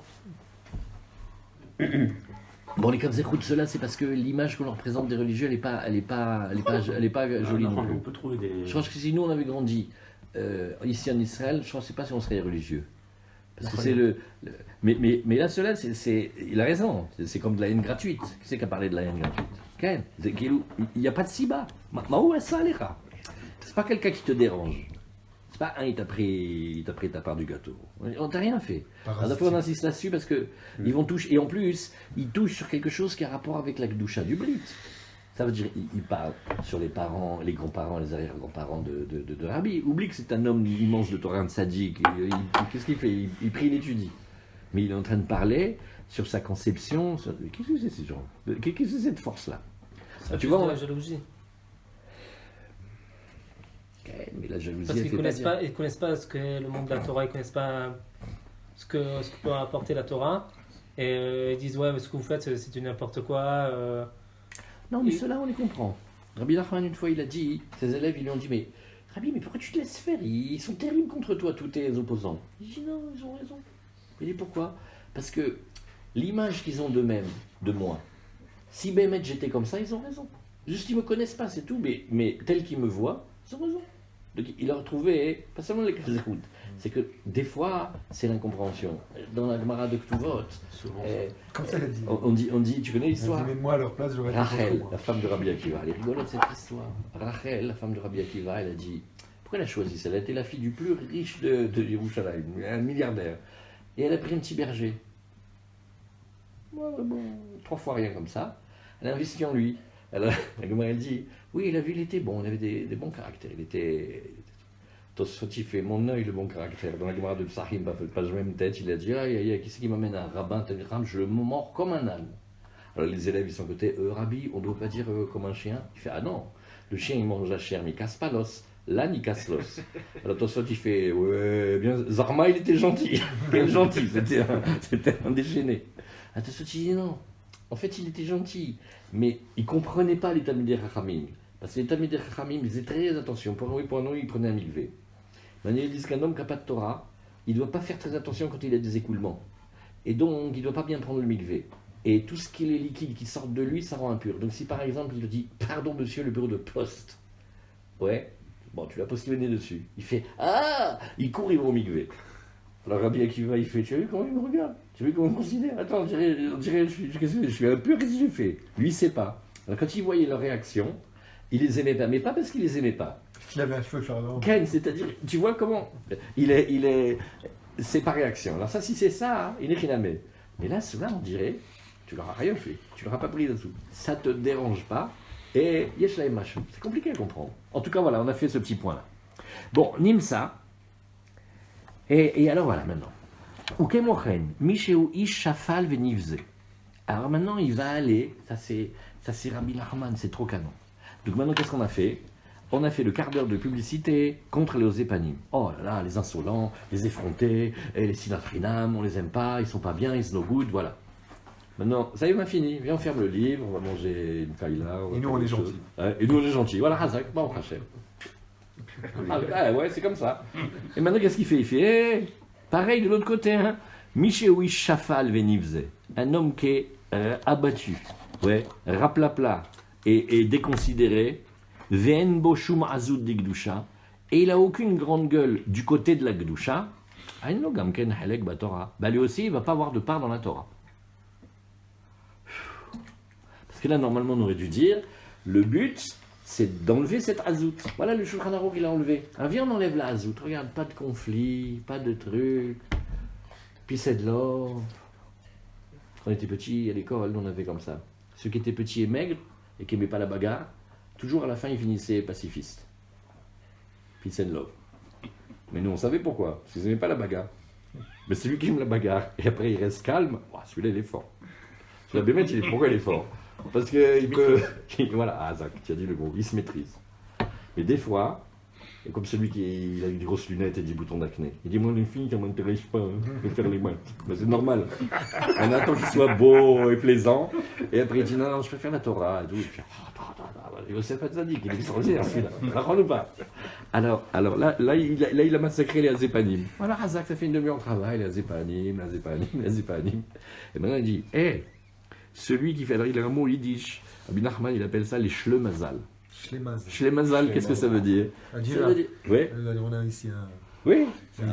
Speaker 1: Bon, les Kamzechut, ceux-là, c'est parce que l'image qu'on leur présente des religieux, elle est pas jolie non plus.
Speaker 2: On peut trouver des...
Speaker 1: Je pense que si nous, on avait grandi ici en Israël, je ne sais pas si on serait religieux. Parce que c'est mais là, cela, il a raison. C'est comme de la haine gratuite. Qui c'est qui a parlé de la haine gratuite? Ken, il n'y a pas de si bas. Où est ça, les rats? C'est pas quelqu'un qui te dérange. C'est pas il t'a pris ta part du gâteau. On t'a rien fait. À la fois, on insiste là-dessus parce que ils vont toucher. Et en plus, ils touchent sur quelque chose qui a rapport avec la Gdoucha du Brit. Ça veut dire, il parle sur les parents, les grands-parents, les arrière-grands-parents de Rabbi. Oublie que c'est un homme immense de Torah, de sadique. Qu'est-ce qu'il fait? Il prie, il étudie. Mais il est en train de parler sur sa conception. Qu'est-ce que c'est ces gens? Qu'est-ce que c'est cette force-là?
Speaker 7: Tu vois, la jalousie.
Speaker 1: Okay, mais la jalousie,
Speaker 7: parce qu'ils ne connaissent pas ce que le monde de la Torah, ils ne connaissent pas ce que peut apporter la Torah. Et ils disent, ouais, mais ce que vous faites, c'est du n'importe quoi.
Speaker 1: Non, mais cela, on les comprend. Rabbi Nachman, une fois, il a dit, ses élèves, ils lui ont dit, mais Rabbi, mais pourquoi tu te laisses faire? Ils sont terribles contre toi, tous tes opposants. Il dit, non, ils ont raison. Il dit, pourquoi? Parce que l'image qu'ils ont d'eux-mêmes, de moi, si Bémet j'étais comme ça, ils ont raison. Juste, ils ne me connaissent pas, c'est tout, mais tels qu'ils me voient, ils ont raison. Donc, il leur trouvait, pas seulement les écoutes, c'est que des fois, c'est l'incompréhension. Dans la Gemara de Ktuvot,
Speaker 3: comme ça, elle dit.
Speaker 1: On dit, tu connais l'histoire?
Speaker 3: Mets-moi à leur place, j'aurais
Speaker 1: Rachel, la femme de Rabbi Akiva, elle est rigolote cette histoire. Rachel, la femme de Rabbi Akiva, elle a dit, pourquoi elle a choisi ça? Elle a été la fille du plus riche de Yerushalayim, un milliardaire. Et elle a pris un petit berger. Ouais, bon, 3 fois rien comme ça. Elle a investi en lui. La Gemara, elle dit, oui, il était bon, il avait des bons caractères. Il était... Tosfot, il fait mon œil, le bon caractère. Dans la Gemara de Psachim, pas la même tête, il a dit, aïe, aïe, qui c'est qui m'amène un rabbin, je le mords comme un âne. Alors les élèves, ils sont côté, Rabbi, on ne doit pas dire comme un chien. Il fait, ah non, le chien, il mange la chair, mais il casse pas l'os. L'âne, il casse l'os. Alors Tosfot, il fait, ouais, bien, Zarma, il était gentil. Quel gentil, c'était un déchaîné. Ah, Tosfot, il dit, non, en fait, il était gentil, mais il ne comprenait pas les Talmidei Chachamim. Parce que les Talmidei Chachamim, ils faisaient très attention. Pour un oui, pour un non, ils prenaient un mikvé. Maintenant, ils disent qu'un homme qui n'a pas de Torah, il ne doit pas faire très attention quand il a des écoulements. Et donc, il ne doit pas bien prendre le mikvé. Et tout ce qui est liquide qui sort de lui, ça rend impur. Donc, si par exemple, il te dit, pardon monsieur, le bureau de poste, ouais, bon, tu l'as postillonné dessus. Il fait, ah, il court, il va au mikvé. Alors Rabbi Akiva, il fait, tu as vu comment il me regarde? Tu as vu comment il me considère? Attends, on dirait je suis impur, qu'est-ce que j'ai fait? Lui, il ne sait pas. Alors quand il voyait leur réaction, il les aimait pas, mais pas parce qu'il les aimait pas.
Speaker 3: Il avait un cheveu chardon.
Speaker 1: Ken, c'est-à-dire, tu vois comment c'est par réaction. Alors ça, si c'est ça, hein, il est rinamé. Mais là, cela, on dirait, tu leur as rien fait, tu leur as pas pris dessous. Ça te dérange pas, et yeshlaim machou. C'est compliqué à comprendre. En tout cas, voilà, on a fait ce petit point-là. Bon, Nimsa. Et alors voilà, maintenant. Ukemochen, Mishéou Ish Shafal Venivze. Alors maintenant, il va aller, ça c'est Rabbi Nachman, c'est trop canon. Donc maintenant, qu'est-ce qu'on a fait? On a fait le quart d'heure de publicité contre les Osépanim. Oh là là, les insolents, les effrontés, et les sinatrinam, on les aime pas, ils sont pas bien, ils sont no good, voilà. Maintenant, ça y est, on a fini. Viens, on ferme le livre, on va manger une kaila.
Speaker 3: Et nous, on est gentils.
Speaker 1: Et nous, on est gentils. Voilà, Hazak, bon, Hachem. Ah ouais, c'est comme ça. Et maintenant, qu'est-ce qu'il fait? Il fait, pareil de l'autre côté, hein. Mishéoui Shafal Venivze, un homme qui est abattu, ouais, raplapla et déconsidéré, Ven Boshum Azoud de Gdusha, et il n'a aucune grande gueule du côté de la Gdusha, bah lui aussi, il ne va pas avoir de part dans la Torah. Parce que là, normalement, on aurait dû dire, le but, c'est d'enlever cette azout. Voilà, le Shulchan Aruch, il a enlevé. Alors, viens, on enlève la azout. Regarde, pas de conflit, pas de truc. Puis c'est de l'or. Quand on était petit à l'école, on avait comme ça. Ceux qui étaient petits et maigres, et qui n'aimaient pas la bagarre, toujours à la fin, ils finissaient pacifistes. Puis c'est de l'or. Mais nous, on savait pourquoi. Parce qu'ils n'aimaient pas la bagarre. Mais celui qui aime la bagarre, et après il reste calme, celui-là, il est fort. La bémette, il est pourquoi il est fort? Parce qu'il peut. Voilà, ah, Zach, tu as dit le mot, il se maîtrise. Mais des fois, et comme celui qui a des grosses lunettes et des boutons d'acné, il dit, moi, les filles, ça ne m'intéresse pas de faire les mains. Mais c'est normal. On attend qu'il soit beau et plaisant. Et après, il dit, non, je préfère la Torah. Et tout. Il fait, Yosef Hatzadik, il est extraordinaire, celui-là. La rend ou pas? Alors là, il a massacré les Azépanim. Voilà, Hazak, ça fait une demi-heure de travail, les Azépanim. Et maintenant, il dit, hé, celui qui fait, alors il a un mot yiddish, Rabbi Nachman, il appelle ça les shlemazal. Shlemazal, qu'est-ce que ça veut dire?
Speaker 3: Ça veut dire,
Speaker 1: oui.
Speaker 3: on a ici un...
Speaker 1: Oui,
Speaker 8: Il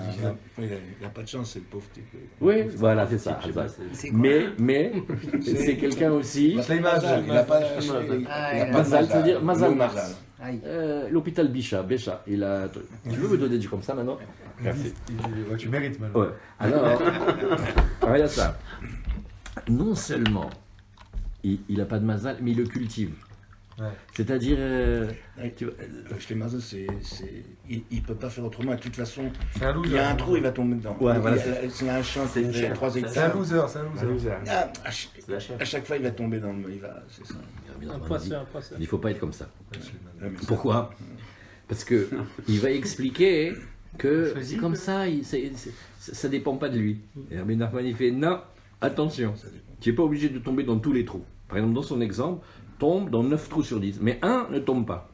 Speaker 8: n'a pas de chance, c'est le pauvre type.
Speaker 1: Oui, voilà, c'est ça.
Speaker 4: C'est quoi?
Speaker 1: Mais c'est quelqu'un aussi.
Speaker 3: C'est l'image. Il n'a pas
Speaker 1: Mazal, c'est-à-dire Mazal
Speaker 8: Le
Speaker 1: Mars.
Speaker 8: Mazal.
Speaker 4: Aïe.
Speaker 1: L'hôpital Bécha, il a. Tu veux me donner du comme ça maintenant? Merci.
Speaker 3: Ouais, tu mérites maintenant.
Speaker 1: Ouais. Alors, regarde ça. Non seulement il n'a pas de Mazal, mais il le cultive.
Speaker 3: Ouais.
Speaker 1: C'est-à-dire.
Speaker 8: Chez Mazal, il ne peut pas faire autrement. De toute façon,
Speaker 3: C'est un loser.
Speaker 8: il y a un trou, il va tomber dedans.
Speaker 1: Ouais, voilà.
Speaker 8: Il y a un champ, c'est
Speaker 2: une chair.
Speaker 8: 3
Speaker 3: C'est un
Speaker 8: hectares.
Speaker 3: loser, c'est un loser.
Speaker 2: C'est la chef.
Speaker 8: À chaque fois, il va tomber dans le. Il va, c'est ça.
Speaker 7: Un poisseur, un poisseur.
Speaker 1: Il ne faut pas être comme ça.
Speaker 8: Ouais, mais ça-
Speaker 1: Pourquoi? Parce que il va expliquer que c'est comme ça, ça ne dépend pas de lui. Et Rabbi Nachman il fait non, attention, tu n'es pas obligé de tomber dans tous les trous. Par exemple, dans son exemple, tombe dans 9 trous sur 10, mais un ne tombe pas.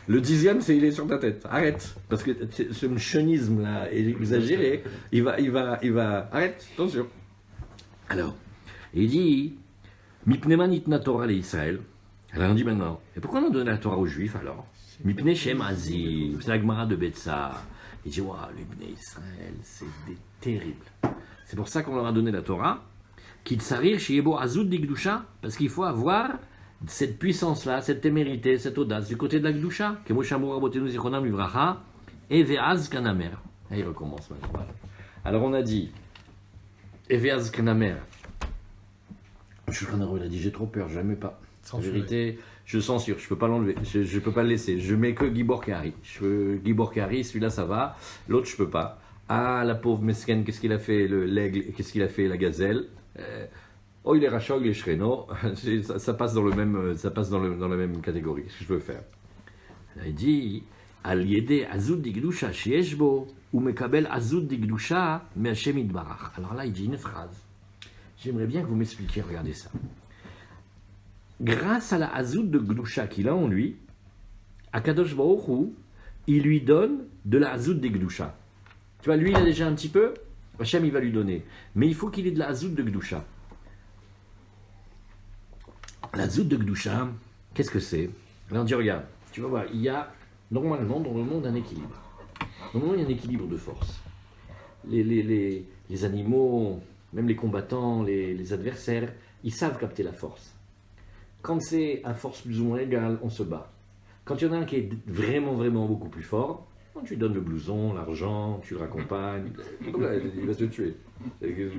Speaker 1: Le 10e, c'est il est sur ta tête. Arrête, parce que ce chenisme là est exagéré. Il va. Arrête, attention. Alors, il dit Mipneman itna Torah Israël. Alors on dit maintenant, et pourquoi on a donné la Torah aux Juifs alors? Mipne Shem Azim, c'est la Gemara de Betsa. Il dit, waouh, les Bnei Israël, c'est terrible. C'est pour ça qu'on leur a donné la Torah. Qu'il s'arrive chez Yebo Azoud d'Igdusha, parce qu'il faut avoir cette puissance-là, cette témérité, cette audace du côté de la Gdusha. Que Moshe Amou Rabotenu Zichronam Livracha, et Ve'az Kanamer. Et il recommence maintenant. Voilà. Alors on a dit, et Ve'az Kanamer. Il a dit, j'ai trop peur, je n'aime pas. En vérité, je censure, je ne peux pas l'enlever, je ne peux pas le laisser. Je mets que Gibor Kari. Gibor Kari, celui-là ça va, l'autre je ne peux pas. Ah, la pauvre Mesken, qu'est-ce qu'il a fait, l'aigle, qu'est-ce qu'il a fait, la gazelle? Oh, il est rachat, il est shreno. Ça passe dans la même catégorie. Qu'est-ce que je veux faire? Il dit, Al yede azud digdusha shieshbo, ou mekabel azud digdusha me Hashem itbarach. Alors là, il dit une phrase. J'aimerais bien que vous m'expliquiez, regardez ça. Grâce à la Azoud de Gdusha qu'il a en lui, Akadosh Baruch Hu, il lui donne de la Azoud de Gdusha. Tu vois, lui, il a déjà un petit peu, Hachem, il va lui donner. Mais il faut qu'il ait de la Azoud de Gdusha. La Azoud de Gdusha, qu'est-ce que c'est? Là, on dit, regarde, tu vas voir, il y a normalement dans le monde un équilibre. Normalement, il y a un équilibre de force. Les animaux, même les combattants, les adversaires, ils savent capter la force. Quand c'est à force plus ou moins égale, on se bat. Quand il y en a un qui est vraiment, vraiment beaucoup plus fort, tu lui donnes le blouson, l'argent, tu le raccompagnes, il va te tuer.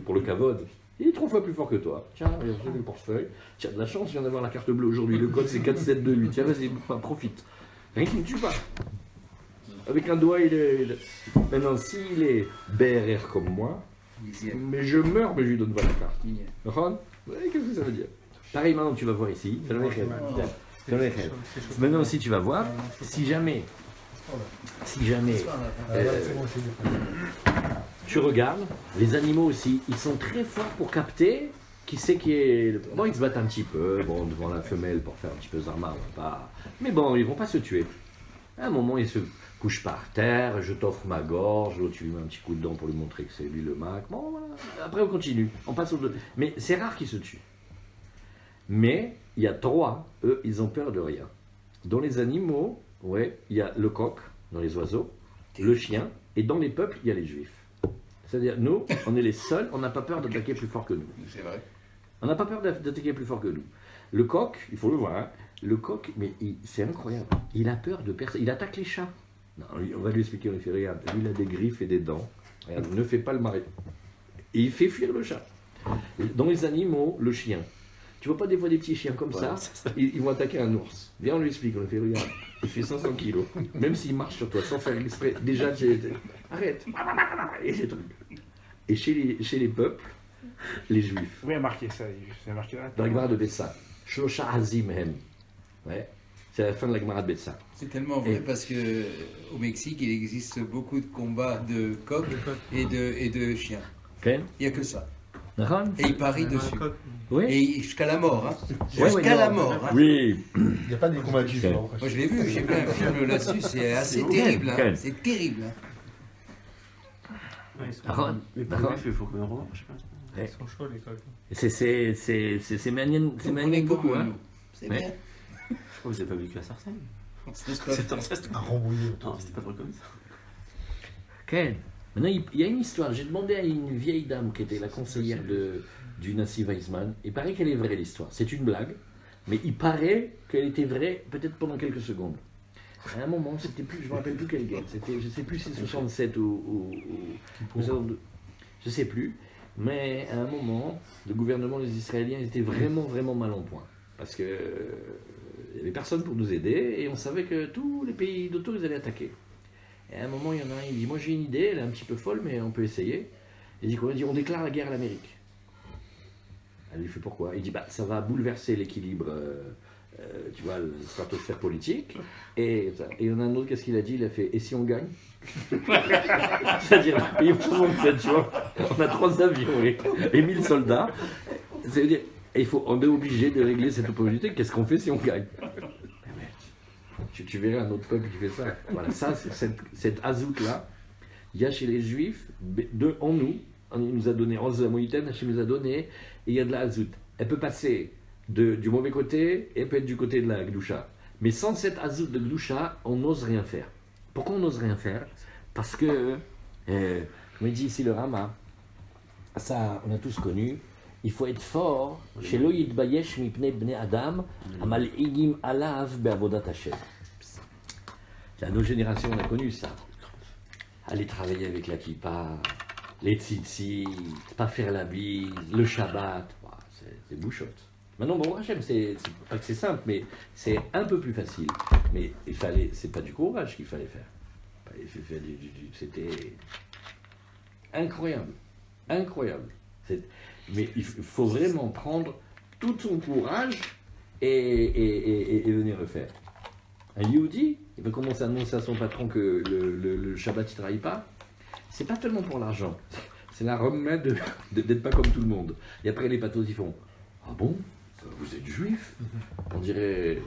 Speaker 1: Pour le kavod, il est 3 fois plus fort que toi. Tiens, j'ai le portefeuille. Tiens, de la chance, je viens d'avoir la carte bleue aujourd'hui. Le code, c'est 4728. Tiens, vas-y, profite. Rien qui ne tue pas. Avec un doigt, il est... Maintenant, s'il est BRR comme moi, mais je meurs, mais je lui donne pas la carte. Ron, qu'est-ce que ça veut dire? Pareil, maintenant, tu vas voir ici. Maintenant aussi, tu vas voir, si jamais tu regardes, les animaux aussi, ils sont très forts pour capter qui c'est qui est... Bon, ils se battent un petit peu, bon, devant la femelle pour faire un petit peu zarma, pas... mais bon, ils vont pas se tuer. À un moment, ils se couchent par terre, je t'offre ma gorge, l'autre, tu lui mets un petit coup de dent pour lui montrer que c'est lui le mac. Bon, voilà. Après, on continue, on passe aux deux. Mais c'est rare qu'ils se tuent. Mais il y a 3, eux, ils ont peur de rien. Dans les animaux, ouais, il y a le coq, dans les oiseaux, le chien, et dans les peuples, il y a les juifs. C'est-à-dire, nous, on est les seuls, on n'a pas peur d'attaquer plus fort que nous.
Speaker 4: C'est vrai.
Speaker 1: On n'a pas peur d'attaquer plus fort que nous. Le coq, il faut le voir, hein, le coq, mais c'est incroyable, il a peur de personne, il attaque les chats. Non, on va lui expliquer, on lui fait, regarde, lui, il a des griffes et des dents, regarde, ne fais pas le maré. Et il fait fuir le chat. Dans les animaux, le chien. Tu vois pas des fois des petits chiens comme ça, ils vont attaquer un ours. Viens, on lui explique, on lui fait, regarde, il fait 500 kilos, même s'il marche sur toi sans faire exprès, déjà, arrête. Et chez les peuples, les juifs.
Speaker 5: Oui, marqué ça, c'est marqué là.
Speaker 1: Dans la Gemara de Betsa, Shlosha Hazim Hem. Ouais, c'est la fin de la Gemara de Betsa.
Speaker 4: C'est tellement vrai parce que au Mexique, il existe beaucoup de combats de coqs et de chiens.
Speaker 1: Okay.
Speaker 4: Il n'y a que ça.
Speaker 1: D'accord.
Speaker 4: Et ils parient dessus.
Speaker 1: Oui.
Speaker 4: Et jusqu'à la mort. Hein.
Speaker 1: Ouais,
Speaker 4: Jusqu'à la mort. Hein.
Speaker 1: Oui.
Speaker 3: Il n'y a pas des combats de juifs.
Speaker 1: Okay.
Speaker 3: Moi,
Speaker 4: Moi, je l'ai vu, j'ai vu un film là-dessus, c'est assez terrible. Hein. C'est terrible. Hein.
Speaker 1: D'accord.
Speaker 2: Mais pour il faut qu'on en revoie, je sais pas.
Speaker 6: Ils sont chauds les coqs.
Speaker 1: C'est manienne
Speaker 4: On est
Speaker 1: beaucoup.
Speaker 4: comme
Speaker 1: Hein.
Speaker 4: nous. C'est
Speaker 1: Ouais.
Speaker 4: bien.
Speaker 2: Je crois que vous n'avez pas vécu à Sarcelles.
Speaker 4: C'est pas-
Speaker 2: C'était
Speaker 3: Un rembrouillé.
Speaker 2: non, c'était pas trop comme ça.
Speaker 1: Okay. Maintenant, il y a une histoire. J'ai demandé à une vieille dame qui était la conseillère du Nassi Weizmann. Il paraît qu'elle est vraie, l'histoire. C'est une blague, mais il paraît qu'elle était vraie peut-être pendant quelques secondes. À un moment, c'était plus, je ne me rappelle plus quelle guerre. C'était, je ne sais plus si c'est 67 ou 62. Je ne sais plus. Mais à un moment, le gouvernement des Israéliens était vraiment, vraiment mal en point. Parce que il n'y avait personne pour nous aider et on savait que tous les pays d'autour, ils allaient attaquer. Et à un moment, il y en a un, il dit, moi j'ai une idée, elle est un petit peu folle, mais on peut essayer. Il dit quoi? Il dit, on déclare la guerre à l'Amérique. Elle lui fait pourquoi? Il dit, bah, ça va bouleverser l'équilibre, tu vois, le stratosphère politique. Et il y en a un autre, qu'est-ce qu'il a dit? Il a fait, et si on gagne? C'est-à-dire, pays 67, tu vois, on a 3 avions et 1000 soldats. C'est-à-dire, on est obligé de régler cette opportunité. Qu'est-ce qu'on fait si on gagne? Tu verrais un autre peuple qui fait ça. Voilà, ça, cette azout-là, il y a chez les Juifs, en nous, il nous a donné, Oz Moïten, Hachem nous a donné, et il y a de la azout. Elle peut passer du mauvais côté, et elle peut être du côté de la Gdusha. Mais sans cette azout de Gdusha, on n'ose rien faire. Pourquoi on n'ose rien faire? Parce que, comme dit ici le Rama, ça, on a tous connu, il faut être fort, chez lo yitbayesh mipnei bnei adam, amal'igim alav be'avodat Hashem. Nos générations, on a connu ça. Aller travailler avec la kippa, les tzitzit, pas faire la bise, le Shabbat, c'est bouchotte. Maintenant, bon, Hachem, c'est pas que c'est simple, mais c'est un peu plus facile. Mais c'est pas du courage qu'il fallait faire. C'était incroyable, incroyable. Mais il faut vraiment prendre tout son courage et venir le faire. Un Yehudi, il va commencer à annoncer à son patron que le Shabbat il ne travaille pas. C'est pas tellement pour l'argent, c'est la remède d'être pas comme tout le monde. Et après les pathos ils font, ah bon, vous êtes juif? On dirait,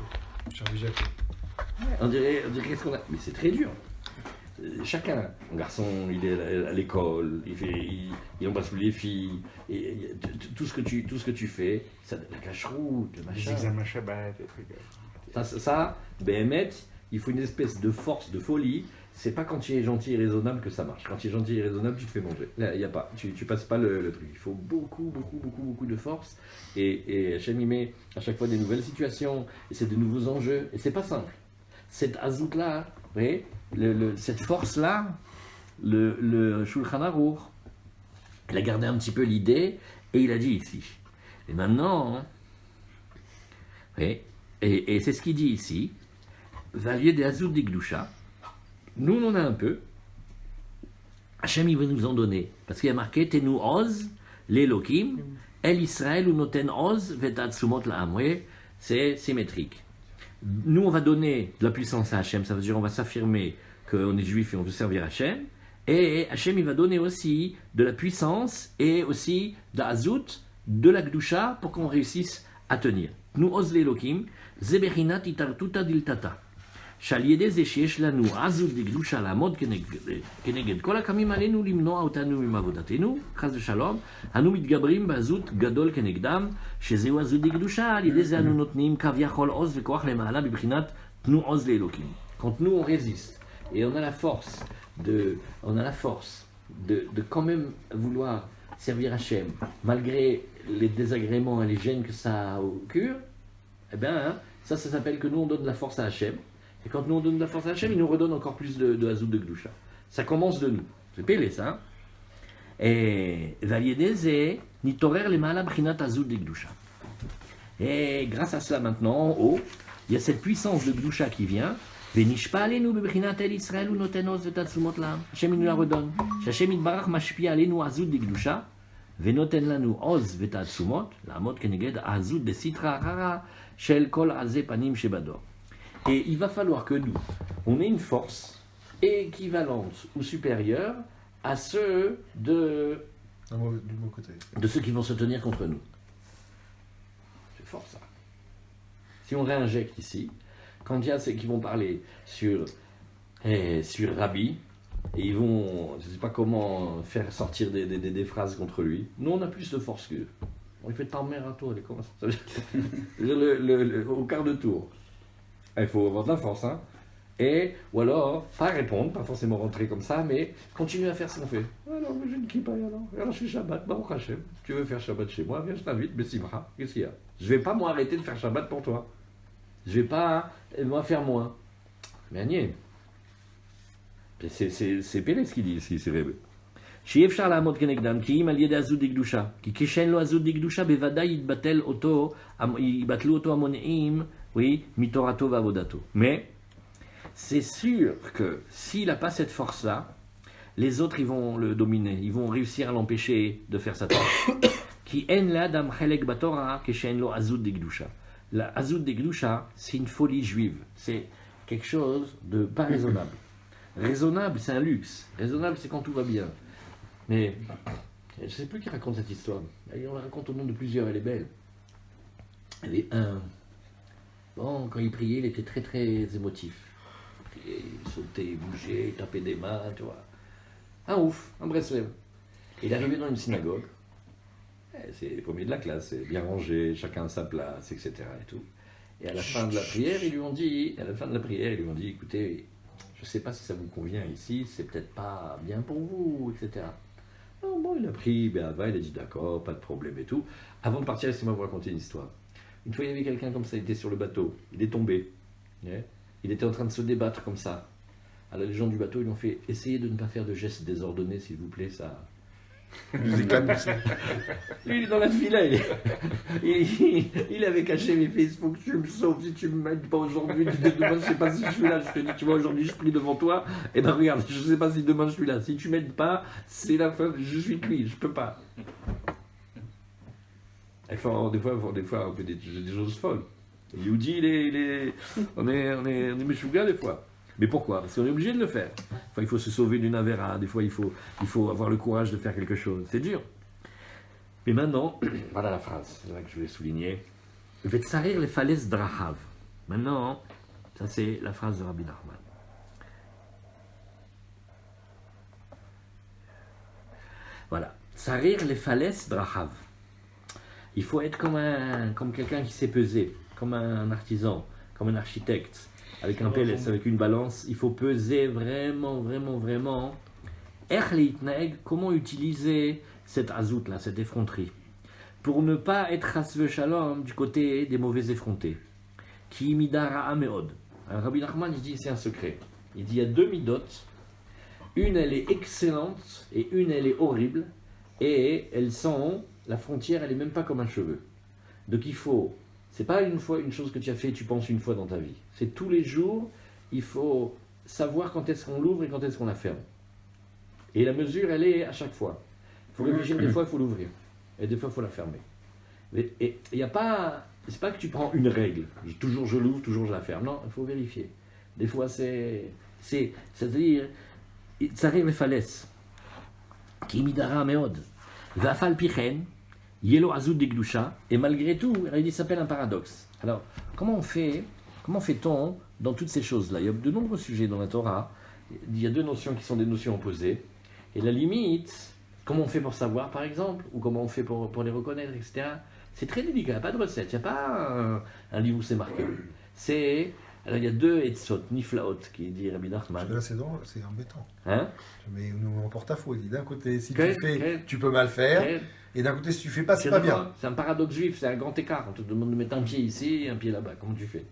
Speaker 1: qu'est-ce qu'on a? Mais c'est très dur. Chacun, mon garçon, il est à l'école, il embrasse plus les filles, et tout ce que tu fais, ça, la cache-route, le machin.
Speaker 5: Les examens Shabbat, des trucs.
Speaker 1: Ça, Béhémet, il faut une espèce de force, de folie. C'est pas quand tu es gentil et raisonnable que ça marche. Quand tu es gentil et raisonnable, tu te fais manger. Là, il y a pas, tu passes pas le truc. Il faut beaucoup de force. Et Hachem y met à chaque fois des nouvelles situations, et c'est de nouveaux enjeux, et c'est pas simple. Cette azout-là, vous voyez, cette force-là, le Shulchan Aruch, il a gardé un petit peu l'idée, et il a dit ici. Et maintenant, et c'est ce qu'il dit ici, Valier des Azout des Gdusha, nous on en a un peu, Hachem il veut nous en donner, parce qu'il y a marqué Tenu Oz, l'Elokim, El Israël ou Noten Oz, Vetat Sumot La'am, c'est symétrique. Nous on va donner de la puissance à Hachem, ça veut dire on va s'affirmer qu'on est juif et on veut servir Hachem, et Hachem il va donner aussi de la puissance et aussi de la Azout, de la Gdusha pour qu'on réussisse à tenir. Nous Oz l'Elokim, Zeberinat Itartuta Diltata. שעל ידי זה שיש לנו עזות וקדושה לעמוד כנגד כל הקמים עלינו למנוע אותנו מעבודתנו, חס ושלום, אנו מתגברים בעזות גדול כנגדם, שזהו עזות וקדושה, על ידי זה אנו נותנים כביכול עוז וכוח למעלה בבחינת תנו עוז לאלוקים. Quand nous on résiste et on a la force de quand même vouloir servir Hachem malgré les désagréments et les gênes que ça occure, eh bien ça s'appelle que nous on donne la force à Hachem. Et quand nous on donne de la force à Hachem, il nous redonne encore plus de Azout de Gdusha. Ça commence de nous. C'est pélé ça. Et Et grâce à cela maintenant, en haut, il y a cette puissance de Gdusha qui vient. Hachem il nous la redonne. Hachem itbarach mashpia alenu Azout de Gdusha. ונותן לנו עוז ותעצומות לעמוד כנגד העזות בסטרא אחרא של כל עזי פנים שבדור. Et il va falloir que nous, on ait une force équivalente ou supérieure à ceux de ceux qui vont se tenir contre nous. C'est fort ça. Si on réinjecte ici, quand il y a ceux qui vont parler sur Rabbi, et ils vont, je ne sais pas comment faire sortir des phrases contre lui, nous on a plus de force qu'eux. On lui fait ta mère à toi, comment ça veut dire au quart de tour. Il faut avoir de la force, hein. Ou alors, pas répondre, pas forcément rentrer comme ça, mais continuer à faire ce qu'on fait. Alors, j'ai une kippa, alors je fais Shabbat, Baruch Hashem. Si tu veux faire Shabbat chez moi, viens, je t'invite, mais Simcha, qu'est-ce qu'il y a? Je vais pas, moi, arrêter de faire Shabbat pour toi. Je vais pas, moi, faire moins. Mais Agnès, c'est Pélé ce qu'il dit ici, c'est Rebbe. שאי אפשר לעמוד כנגדם, כי אם על ידי הזוד דקדושה. כי כשאין לו הזוד דקדושה, בוודאי יבטלו אותו המונעים, oui, מתורתו ועבודתו. Mais, c'est sûr que s'il n'a pas cette force-là, les autres, ils vont le dominer, ils vont réussir à l'empêcher de faire sa tâche. כי אין לאדם חלק בתורה, כשאין לו הזוד דקדושה. La הזוד דקדושה, c'est une folie juive. C'est quelque chose de pas raisonnable. Raisonnable, c'est un luxe. Raisonnable, c'est quand tout va bien. Mais je ne sais plus qui raconte cette histoire. On la raconte au nom de plusieurs, elle est belle. Il y avait un. Bon, quand il priait, il était très très émotif. Il priait, il sautait, il bougeait, il tapait des mains, tu vois. Un ouf, un Breslev. Il est arrivé dans une synagogue. C'est les premiers de la classe, c'est bien rangé, chacun à sa place, etc. Et tout. Et à la fin de la prière, ils lui ont dit, écoutez, je ne sais pas si ça vous convient ici, c'est peut-être pas bien pour vous, etc. Non, bon, il a pris Béava, il a dit d'accord, pas de problème et tout. Avant de partir, laissez-moi vous raconter une histoire. Une fois, il y avait quelqu'un comme ça, il était sur le bateau, il est tombé. Il était en train de se débattre comme ça. Alors les gens du bateau, ils lui ont fait essayez de ne pas faire de gestes désordonnés, s'il vous plaît, ça.
Speaker 3: Nous éclaboussons.
Speaker 1: Lui, il est dans la filet. Il avait caché mes faits. Il faut que tu me sauves. Si tu ne m'aides pas aujourd'hui, demain, je ne sais pas si je suis là. Je te dis, tu vois, aujourd'hui, je prie devant toi. Et ben regarde, je ne sais pas si demain, je suis là. Si tu ne m'aides pas, c'est la fin. Je suis cuit. Je ne peux pas. Enfin, des fois, on fait des choses folles. Yehudi, on est meshuga des fois. Mais pourquoi? Parce qu'on est obligé de le faire. Enfin, il faut se sauver d'une avéra, des fois il faut avoir le courage de faire quelque chose. C'est dur. Mais maintenant, voilà la phrase, c'est là que je voulais souligner. Vetsarir les falaises drahav. Maintenant, ça c'est la phrase de Rabbi Nachman. Voilà. Sarir les falaises drahav. Il faut être comme quelqu'un qui sait peser, comme un artisan, comme un architecte. Avec un PLS, avec une balance, il faut peser vraiment. Comment utiliser cette azout là, cette effronterie, pour ne pas être chasve shalom du côté des mauvais effrontés. Ki midara ameod. Rabbi Nachman il dit c'est un secret. Il dit il y a deux midot. Une elle est excellente et une elle est horrible. Et elles sont, la frontière elle est même pas comme un cheveu. Donc il faut. C'est pas une chose que tu as fait, tu penses une fois dans ta vie. C'est tous les jours, il faut savoir quand est-ce qu'on l'ouvre et quand est-ce qu'on la ferme. Et la mesure, elle est à chaque fois. Il faut réfléchir, des fois il faut l'ouvrir. Et des fois il faut la fermer. Et il n'y a pas... C'est pas que tu prends une règle. Toujours je l'ouvre, toujours je la ferme. Non, il faut vérifier. Des fois c'est-à-dire... Ça arrive les falaises. Ki midara meod. Vafal pichen. Yelo Azoud Degdusha, et malgré tout, il s'appelle un paradoxe. Alors, comment fait-on dans toutes ces choses-là? Il y a de nombreux sujets dans la Torah, il y a deux notions qui sont des notions opposées, et la limite, comment on fait pour savoir par exemple, ou comment on fait pour les reconnaître, etc., c'est très délicat, il n'y a pas de recette, il n'y a pas un livre où c'est marqué. Alors il y a deux etzot, niflaot, qui dit Rabbi Nachman.
Speaker 3: Là, c'est drôle, c'est embêtant.
Speaker 1: Hein?
Speaker 3: Mais nous en porte-à-faux. Il dit d'un côté, si
Speaker 1: Quel-
Speaker 3: tu fais,
Speaker 1: quel-
Speaker 3: tu peux mal faire.
Speaker 1: quel-
Speaker 3: Et d'un côté, si tu fais pas, c'est pas bien.
Speaker 1: C'est un paradoxe juif, c'est un grand écart. On te demande de mettre un pied ici et un pied là-bas. Comment tu fais?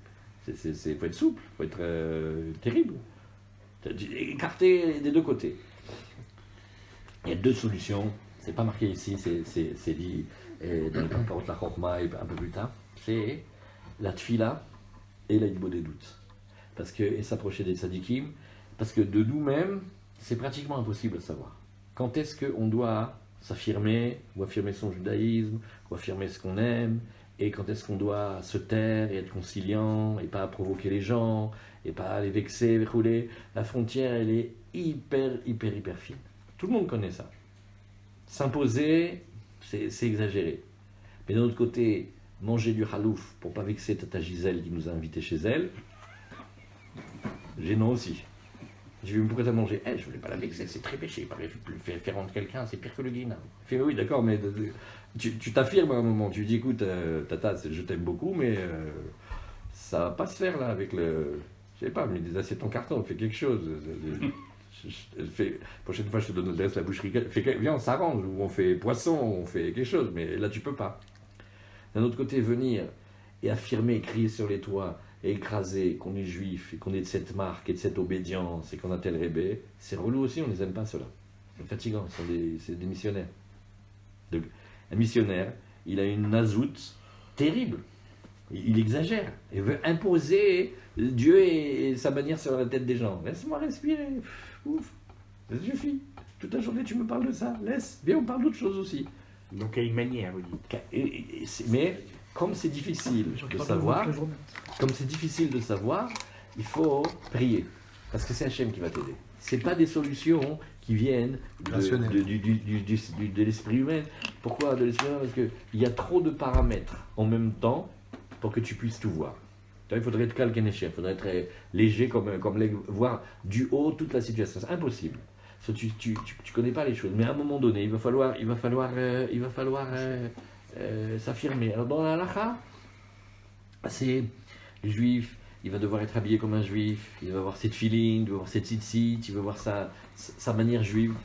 Speaker 1: Il faut être souple, il faut être terrible. Écarter des deux côtés. Il y a deux solutions. C'est pas marqué ici, c'est dit dans le rapport de la Chokma un peu plus tard. C'est la tfila et la hitbo des doutes. Et s'approcher des tzadikim. Parce que de nous-mêmes, c'est pratiquement impossible de savoir. Quand est-ce qu'on doit s'affirmer, ou affirmer son judaïsme, ou affirmer ce qu'on aime, et quand est-ce qu'on doit se taire et être conciliant, et pas provoquer les gens, et pas les vexer, rouler. La frontière, elle est hyper fine. Tout le monde connaît ça. S'imposer, c'est exagéré. Mais d'un autre côté, manger du halouf pour pas vexer Tata Gisèle qui nous a invités chez elle, gênant aussi. Je lui ai dit, pourquoi t'as mangé? Je voulais pas la vexer, c'est très péché. Faire rentrer quelqu'un, c'est pire que le guinard. Il fait, oui, d'accord, mais tu t'affirmes à un moment. Tu lui dis, écoute, Tata, je t'aime beaucoup, mais ça va pas se faire là avec le. Je sais pas, mais des assiettes en carton, fais quelque chose. Prochaine fois, je te donne l'adresse de la boucherie. Viens, on s'arrange, ou on fait poisson, on fait quelque chose, mais là, tu peux pas. D'un autre côté, venir et affirmer, crier sur les toits, et écraser qu'on est juif, et qu'on est de cette marque, et de cette obédience, et qu'on a tel rébé, c'est relou aussi, on les aime pas, ceux-là. C'est fatigant, c'est des missionnaires. Donc, un missionnaire, il a une nazoute terrible. Il exagère. Il veut imposer Dieu et sa manière sur la tête des gens. Laisse-moi respirer. Ouf, ça suffit. Toute la journée, tu me parles de ça. Laisse. Viens, on parle d'autre chose aussi.
Speaker 5: Donc il y a une manière, vous dites.
Speaker 1: Mais comme c'est difficile de savoir, il faut prier. Parce que c'est Hachem qui va t'aider. Ce n'est pas des solutions qui viennent de l'esprit humain. Pourquoi de l'esprit humain? Parce qu'il y a trop de paramètres en même temps pour que tu puisses tout voir. Il faudrait être calque et il faudrait être léger comme voir du haut toute la situation. C'est impossible. Tu connais pas les choses. Mais à un moment donné, il va falloir s'affirmer. Alors dans la halakha, c'est les juifs. Il va devoir être habillé comme un juif, il va avoir cette feeling, il va avoir cette tzitzit, il va avoir sa manière juive.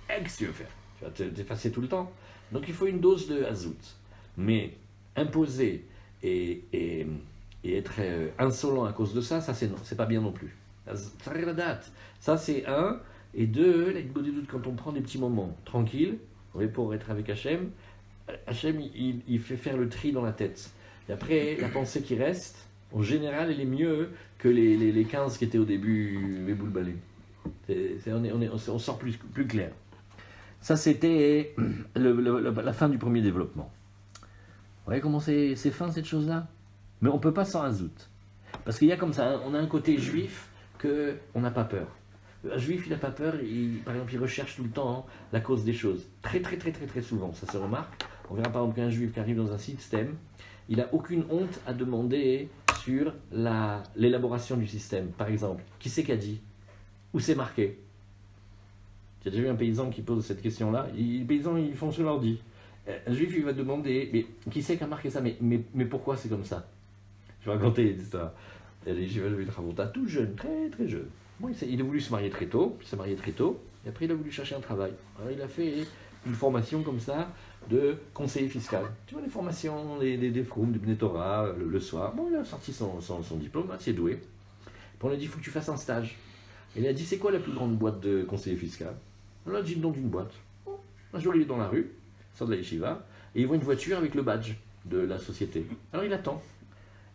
Speaker 1: Qu'est-ce que tu veux faire? Tu vas t'effacer tout le temps. Donc il faut une dose de hazout. Mais imposer et être insolent à cause de ça, c'est non, c'est pas bien non plus. Ça c'est un. Et deux, quand on prend des petits moments tranquilles, pour être avec Hachem, Hachem il fait faire le tri dans la tête. Et après, la pensée qui reste, en général, elle est mieux que les 15 qui étaient au début, les boules balais. On sort plus clair. Ça, c'était la fin du premier développement. Vous voyez comment c'est fin cette chose-là? Mais on ne peut pas sans hazout. Parce qu'il y a comme ça, on a un côté juif qu'on n'a pas peur. Un juif, il n'a pas peur, par exemple, il recherche tout le temps la cause des choses. Très souvent, ça se remarque. On verra par exemple qu'un juif qui arrive dans un système, il n'a aucune honte à demander sur l'élaboration du système. Par exemple, qui c'est qui a dit? Où c'est marqué? J'ai déjà vu un paysan qui pose cette question-là. Les paysans, ils font sur l'ordi. Un juif, il va demander, mais qui c'est qui a marqué ça? Mais pourquoi c'est comme ça? Je vais raconter une histoire. J'ai vu le Ramonta tout jeune, très jeune. Bon, il a voulu se marier très tôt, et après il a voulu chercher un travail. Alors il a fait une formation comme ça de conseiller fiscal. Tu vois, les formations des Froum, du Bnei Torah, le soir. Bon, il a sorti son diplôme, assez doué. Puis on lui a dit, il faut que tu fasses un stage. Et il a dit, c'est quoi la plus grande boîte de conseiller fiscal? On a dit le nom d'une boîte. Bon, un jour, il est dans la rue, il sort de la yeshiva, et il voit une voiture avec le badge de la société. Alors il attend.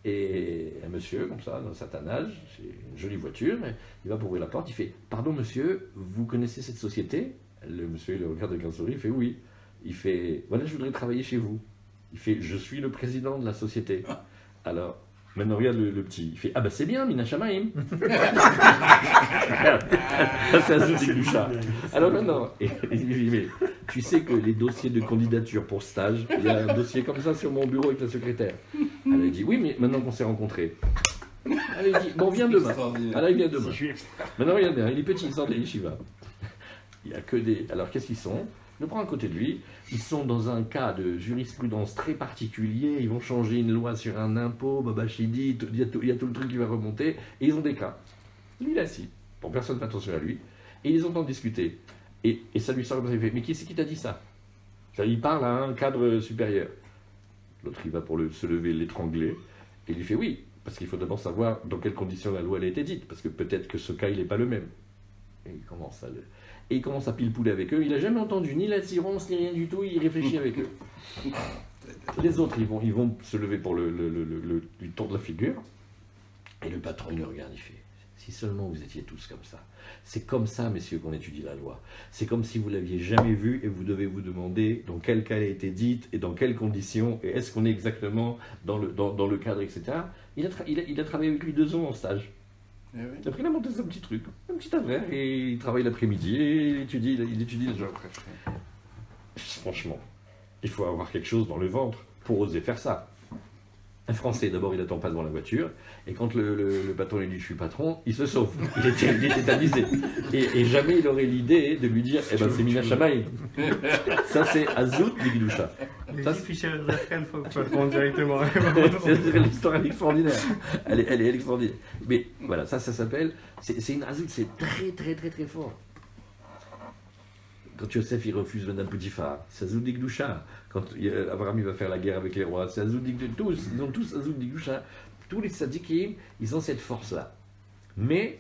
Speaker 1: Et un monsieur, comme ça, d'un certain âge, c'est une jolie voiture, il va pour ouvrir la porte, il fait « Pardon monsieur, vous connaissez cette société ?» Le monsieur, il le regarde avec un sourire, il fait « Oui ». Il fait « Voilà, je voudrais travailler chez vous ». Il fait « Je suis le président de la société ». Alors, maintenant regarde le petit, il fait « Ah bah c'est bien, Mina Shamaim ». C'est un souci du chat. Alors maintenant, il dit « Mais tu sais que les dossiers de candidature pour stage, il y a un dossier comme ça sur mon bureau avec la secrétaire ». Elle a dit oui, mais maintenant qu'on s'est rencontrés. Elle a dit bon, viens demain. Alors il vient demain. Maintenant, regardez, il est petit, il sort de la yeshiva. Il n'y a que des. Alors qu'est-ce qu'ils sont? Je le prends à côté de lui. Ils sont dans un cas de jurisprudence très particulier. Ils vont changer une loi sur un impôt, Babachidi, il y a tout le truc qui va remonter. Et ils ont des cas. Lui, il est assis. Bon, personne ne fait attention à lui. Et ils entendent discuter. Et ça lui sort comme ça. Il fait mais qui c'est qui t'a dit ça? Il parle à un cadre supérieur. L'autre, il va pour se lever, l'étrangler. Et il lui fait oui, parce qu'il faut d'abord savoir dans quelles conditions la loi elle a été dite, parce que peut-être que ce cas, il n'est pas le même. Et il commence à pile-pouler avec eux. Il n'a jamais entendu ni l'assurance, ni rien du tout. Il réfléchit avec eux. Les autres, ils vont se lever pour lui tordre la figure. Et le patron, il le regarde, il fait si seulement vous étiez tous comme ça. C'est comme ça, messieurs, qu'on étudie la loi. C'est comme si vous ne l'aviez jamais vue et vous devez vous demander dans quel cas elle a été dite et dans quelles conditions et est-ce qu'on est exactement dans le cadre, etc. Il a travaillé avec lui 2 ans en stage.
Speaker 4: Eh oui.
Speaker 1: Après, il a monté son petit truc, un petit affaire, et il travaille l'après-midi et il étudie le genre. Franchement, il faut avoir quelque chose dans le ventre pour oser faire ça. Un Français, d'abord, il n'attend pas devant la voiture, et quand le patron lui dit « je suis patron », il se sauve. Il est tétanisé. Et jamais il aurait l'idée de lui dire « eh ben c'est Mina Shamaï ». Ça, c'est Azout Bigdusha.
Speaker 6: Les
Speaker 1: Ça,
Speaker 6: Fischer Zerkan, faut que tu le prendre directement.
Speaker 1: L'histoire elle est extraordinaire. Elle est extraordinaire. Mais voilà, ça s'appelle. C'est une azout, c'est très très très très fort. Quand Yosef il refuse le Nam Potiphar, c'est Azout Digdusha. Quand Abraham il va faire la guerre avec les rois, c'est Azout Digdusha. Tous, ils ont tous Azout Digdusha. Tous les tzadikim, ils ont cette force-là. Mais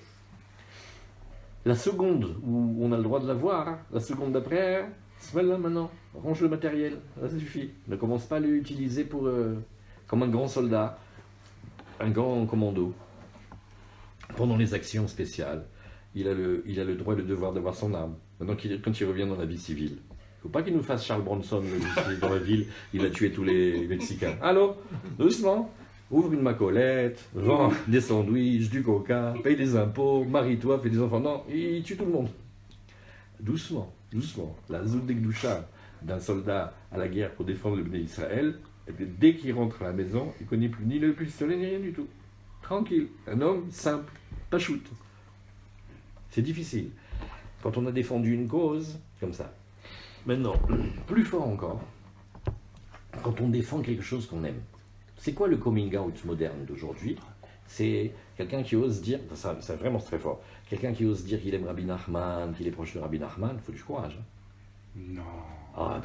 Speaker 1: la seconde où on a le droit de la voir, la seconde d'après, c'est là maintenant. Range le matériel, ça suffit. Ne commence pas à l'utiliser pour comme un grand soldat, un grand commando. Pendant les actions spéciales, il a le droit et le devoir d'avoir son arme. Maintenant, quand il revient dans la vie civile, il ne faut pas qu'il nous fasse Charles Bronson dans la ville, il a tué tous les Mexicains. Alors, doucement, ouvre une macolette, vend des sandwichs, du coca, paye des impôts, marie-toi, fais des enfants. Non, il tue tout le monde. Doucement, doucement. La zout d'Egdoucha d'un soldat à la guerre pour défendre le Béné Israël, et puis dès qu'il rentre à la maison, il ne connaît plus ni le pistolet ni rien du tout. Tranquille, un homme simple, pas shoot. C'est difficile. Quand on a défendu une cause, comme ça. Maintenant, plus fort encore, quand on défend quelque chose qu'on aime. C'est quoi le coming out moderne d'aujourd'hui? C'est quelqu'un qui ose dire, ça c'est vraiment très fort, quelqu'un qui ose dire qu'il aime Rabbi Nachman, qu'il est proche de Rabbi Nachman, il faut du courage. Hein.
Speaker 6: Non.
Speaker 1: Ah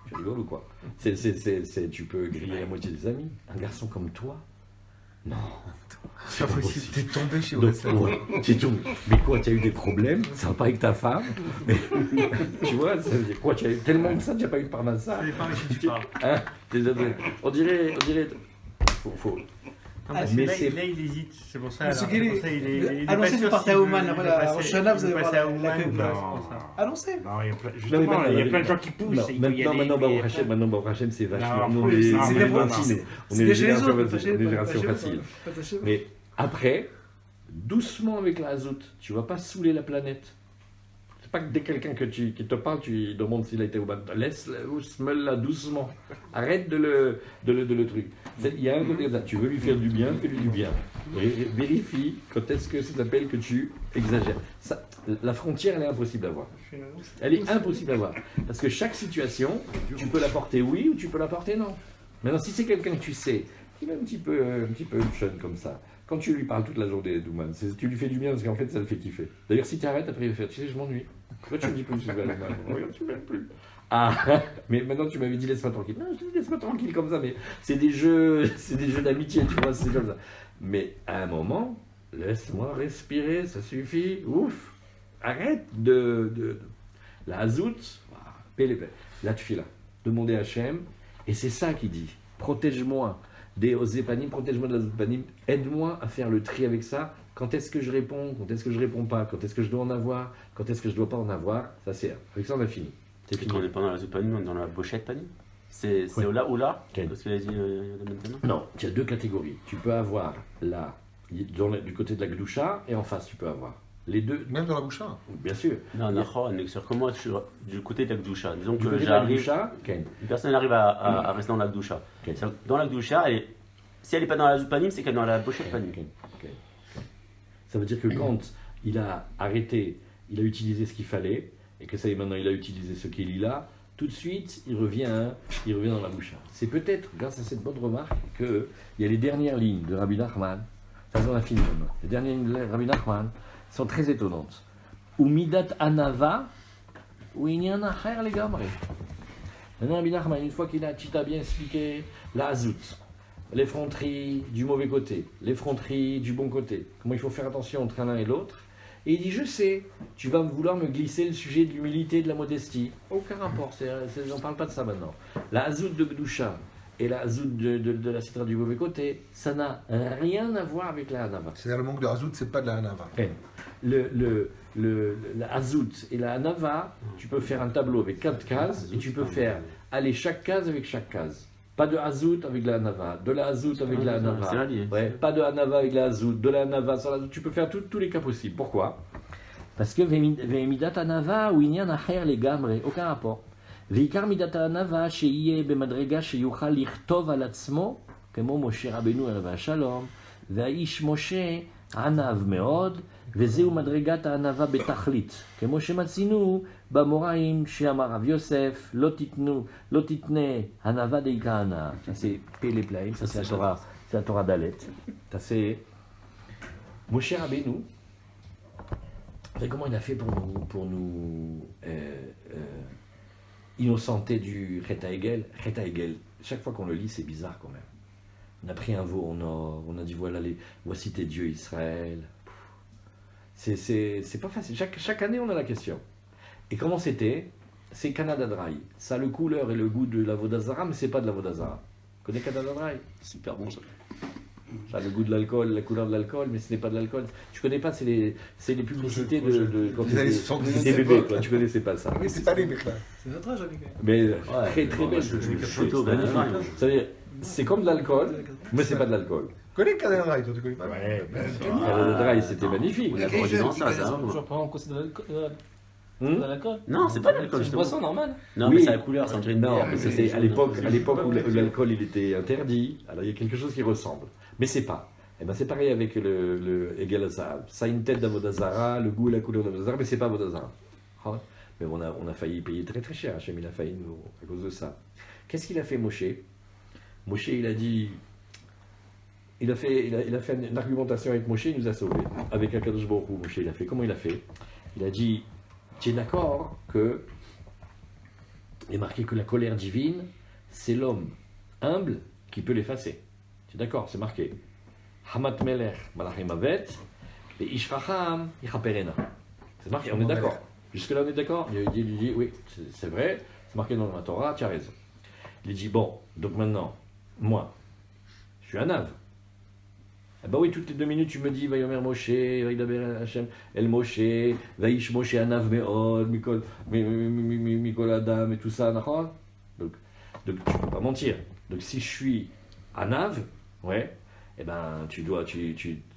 Speaker 1: tu rigoles ou quoi? Tu peux griller la moitié des amis. Un garçon comme toi? Non.
Speaker 3: C'est pas possible, t'es tombé chez
Speaker 1: Donc,
Speaker 3: Wessel.
Speaker 1: c'est tout. Mais quoi, tu as eu des problèmes? Ça va pas avec ta femme? Mais, tu vois, ça veut dire quoi? Tu as eu tellement de ça, tu n'as pas eu de parnassa?
Speaker 6: Ça dépend avec qui tu parles.
Speaker 1: Hein? On dirait. Faut.
Speaker 6: Mais là, il hésite. C'est pour ça.
Speaker 4: Monsieur
Speaker 6: Alors,
Speaker 4: Guéli,
Speaker 6: c'est pour ça, il est
Speaker 4: annoncez
Speaker 6: pas
Speaker 4: que
Speaker 6: sûr
Speaker 4: vous partez
Speaker 6: s'il
Speaker 4: à
Speaker 6: veut-
Speaker 4: Oman,
Speaker 6: il
Speaker 4: après
Speaker 6: veut
Speaker 4: la
Speaker 6: passer-
Speaker 4: Rosh Hashanah, vous
Speaker 6: il
Speaker 4: allez
Speaker 6: veut
Speaker 4: voir
Speaker 6: passer à
Speaker 4: l'accueil.
Speaker 6: Oman,
Speaker 4: Non.
Speaker 6: c'est pour ça.
Speaker 4: Annoncez.
Speaker 6: Non, il y a plein,
Speaker 1: Non,
Speaker 6: justement,
Speaker 1: mais
Speaker 6: il y a
Speaker 1: non,
Speaker 6: plein de gens qui poussent.
Speaker 1: Non,
Speaker 6: il faut y
Speaker 1: maintenant,
Speaker 6: aller,
Speaker 1: Baruch Hashem, c'est vachement.
Speaker 6: Non,
Speaker 1: Nous, on est
Speaker 6: non,
Speaker 1: on
Speaker 6: mais
Speaker 1: est
Speaker 6: non,
Speaker 1: gentils,
Speaker 6: non.
Speaker 1: nous. On
Speaker 4: C'est
Speaker 1: est
Speaker 4: bien
Speaker 1: des
Speaker 4: chez les
Speaker 1: générations
Speaker 4: autres,
Speaker 1: faciles. On est des générations faciles. Mais après, doucement avec la azout, tu ne vas pas saouler la planète. C'est pas que dès quelqu'un qui te parle, tu lui demandes s'il a été au bas. Laisse-le doucement. Arrête de le truc. Il y a un côté comme ça. Tu veux lui faire du bien, fais-lui du bien. Vérifie quand est-ce que ça s'appelle que tu exagères. Ça, la frontière, elle est impossible à voir. Elle est impossible à voir. Parce que chaque situation, tu peux la porter oui ou tu peux la porter non. Maintenant, si c'est quelqu'un que tu sais, qui est un petit peu jeune comme ça, quand tu lui parles toute la journée d'Ouman, tu lui fais du bien parce qu'en fait ça le fait kiffer. D'ailleurs, si tu arrêtes, après il va faire, tu sais, je m'ennuie. Pourquoi tu me dis plus, je vais à Ouman? Regarde, tu m'aimes plus. Ah, mais maintenant tu m'avais dit laisse-moi tranquille. Non, je te dis laisse-moi tranquille comme ça, mais c'est des jeux d'amitié, tu vois, c'est comme ça. Mais à un moment, laisse-moi respirer, ça suffit. Ouf, arrête de la azout, la tfila, demander à Hachem, et c'est ça qu'il dit. Protège-moi des Osépanim, protège-moi de la Zépanim, aide-moi à faire le tri avec ça. Quand est-ce que je réponds, quand est-ce que je réponds pas, quand est-ce que je dois en avoir, quand est-ce que je dois pas en avoir, ça sert. Avec ça on a fini. C'est
Speaker 2: Et
Speaker 1: fini.
Speaker 2: qu'on n'est pas dans la zoup panim, on est dans la bochette panim. C'est
Speaker 1: Ouais.
Speaker 2: là ou là?
Speaker 1: Quel?
Speaker 2: Parce qu'il a dit maintenant.
Speaker 1: Non, tu as deux catégories. Tu peux avoir là, du côté de la Gdoucha, et en face tu peux avoir. Les deux,
Speaker 3: Même dans la boucha.
Speaker 1: bien sûr.
Speaker 2: Non, Nachon, mais sur comment du côté de la Gdoucha. Disons
Speaker 1: Du
Speaker 2: que
Speaker 1: côté de la
Speaker 2: j'arrive.
Speaker 1: Gdoucha, Ken.
Speaker 2: Une personne arrive à rester dans la Gdoucha.
Speaker 1: Ok.
Speaker 2: Dans la Gdoucha, si elle n'est pas dans la zoup panim, c'est qu'elle est dans la bochette panim.
Speaker 1: Ok. Ça veut dire que quand il a arrêté, il a utilisé ce qu'il fallait, et que ça y est maintenant il a utilisé ce qu'il a, tout de suite il revient dans la boucha. C'est peut-être grâce à cette bonne remarque qu'il y a les dernières lignes de Rabbi Nachman, ça on a fini maintenant. Les dernières lignes de Rabbi Nachman sont très étonnantes. Ou midat anava, ou inyan acher legamre. Maintenant Rabbi Nachman, une fois qu'il a bien expliqué la azout, l'effronterie du mauvais côté, l'effronterie du bon côté, comment il faut faire attention entre l'un et l'autre. Et il dit, je sais, tu vas vouloir me glisser le sujet de l'humilité et de la modestie. Aucun rapport, on ne parle pas de ça maintenant. La hazout de Gdoucha et la hazout de la citra du mauvais côté, ça n'a rien à voir avec la hanava.
Speaker 3: C'est-à-dire le manque de Hazout, c'est pas de la Hanava.
Speaker 1: La hazout et la hanava, tu peux faire un tableau avec 4 cases et tu peux faire aller chaque case avec chaque case. Pas de hazout avec la hanava, de la hazout avec la hanava.
Speaker 2: C'est allié.
Speaker 1: Ouais, pas de hanava avec la hazout, de la hanava sans la hazout. Tu peux faire tous les cas possibles. Pourquoi? Parce que ve'midat hanava ou inyan acher legamre, aucun rapport. Ve'ikar midat hanava she'yeh bemadrega she'yuchal lichtov al atzmo, כמו משה רבנו עליו השלום, והאיש משה ענב מאוד, וזהו מדרגת הענבה בתכלית, כמו שמצינו במוראים שאמר רב יוסף, לא תתנה ענבה די כהנא. Ça c'est Pélé Plaim, ça c'est la Torah d'Alet. Ça c'est Moshe Rabbeinu. Après, comment il a fait pour nous innocenter du Chet HaEgel? Chet HaEgel, chaque fois qu'on le lit, c'est bizarre quand même. On a pris un veau en or, on a dit voici tes dieux Israël. C'est pas facile. Chaque année, on a la question. Et comment c'était? C'est Canada Dry. Ça a le couleur et le goût de la Vodazara, mais c'est pas de la Vodazara. Tu connais Canada Dry?
Speaker 2: Super bon ça.
Speaker 1: Ça a le goût de l'alcool, la couleur de l'alcool, mais ce n'est pas de l'alcool. Tu connais pas, c'est les publicités de quand
Speaker 3: Les années
Speaker 1: tu
Speaker 3: 70.
Speaker 1: étais bébé, toi. Tu connaissais pas ça.
Speaker 3: Oui, c'est pas les mecs là.
Speaker 6: C'est notre âge, les gars.
Speaker 1: Mais
Speaker 2: Ouais,
Speaker 1: très belle.
Speaker 2: je
Speaker 1: C'est
Speaker 2: photo,
Speaker 1: magnifique.
Speaker 2: ben,
Speaker 1: Ça veut dire, c'est comme de l'alcool, mais c'est pas de l'alcool.
Speaker 3: Tu connais Canada Dry, toi, tu connais pas?
Speaker 6: Ouais,
Speaker 1: Le dry, c'était magnifique.
Speaker 4: Les
Speaker 2: Moi, j'ai
Speaker 4: jeunes,
Speaker 2: dans ça,
Speaker 4: ils
Speaker 2: ça.
Speaker 4: connaissent
Speaker 7: Je prends en cause de l'alcool.
Speaker 1: Hmm?
Speaker 7: De l'alcool.
Speaker 2: Non, c'est pas de
Speaker 7: C'est
Speaker 2: l'alcool,
Speaker 7: une
Speaker 2: justement.
Speaker 7: boisson normale.
Speaker 2: Non,
Speaker 1: Oui.
Speaker 2: mais c'est la couleur, ça dirait une
Speaker 1: Non,
Speaker 2: bière.
Speaker 1: mais c'était à l'époque où l'alcool il était interdit. Alors il y a quelque chose qui ressemble, mais c'est pas. Eh ben c'est pareil avec le Egel Hazahav. Ça a une tête d'Avodazara, le goût et la couleur d'Avodazara, mais c'est pas Avodazara. Ah, mais on a failli payer très très cher. Hachem, il a failli nous à cause de ça. Qu'est-ce qu'il a fait Moshe? Moshe il a dit, il a fait une argumentation avec Moshe, il nous a sauvés. Avec Akadosh Baruch Hu, Moshe il a fait. Comment il a fait? Il a dit, tu es d'accord que il est marqué que la colère divine, c'est l'homme humble qui peut l'effacer. Tu es d'accord? C'est marqué. Hamat Melech Malachim Avet, et Ishracham Ichaperena. C'est marqué, on est d'accord. Jusque-là, on est d'accord? Il dit, oui, c'est vrai, c'est marqué dans la Torah, tu as raison. Il dit, bon, donc maintenant, moi, je suis un ave. Eh ben oui, toutes les 2 minutes, tu me dis, Vayomer Moshe, Vaidaber Hashem, El Moshe, Vaish Moshe Anav Meod, Mikol Adam et tout ça, d'accord? Donc, tu ne peux pas mentir. Donc, si je suis Anav, ouais, eh ben,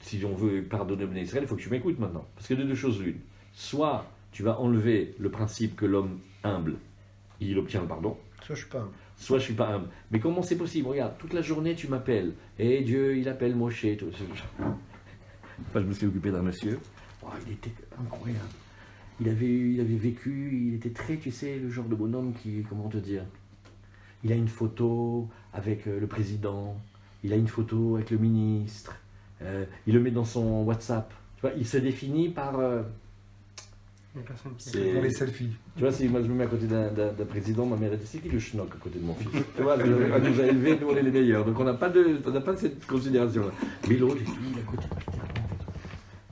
Speaker 1: si on veut pardonner Ben Israël, il faut que tu m'écoutes maintenant. Parce que de 2 choses l'une. Soit tu vas enlever le principe que l'homme humble, il obtient le pardon.
Speaker 3: Soit je suis pas.
Speaker 1: Soit je suis pas humble. Mais comment c'est possible? Regarde, toute la journée tu m'appelles. Et Dieu, il appelle Moshe. Tout. Enfin, je me suis occupé d'un monsieur. Oh, il était incroyable. Il avait vécu, il était très, tu sais, le genre de bonhomme qui, comment te dire, il a une photo avec le président, il a une photo avec le ministre, il le met dans son WhatsApp. Tu vois, il se définit par...
Speaker 6: Une personne qui
Speaker 3: Pour les selfies.
Speaker 1: Tu vois, si moi je me mets à côté d'un président, ma mère elle dit c'est qui le schnock à côté de mon fils? Tu vois, elle nous a élevés, nous on est les meilleurs, donc on n'a pas cette considération-là. Mais l'autre, il est à côté.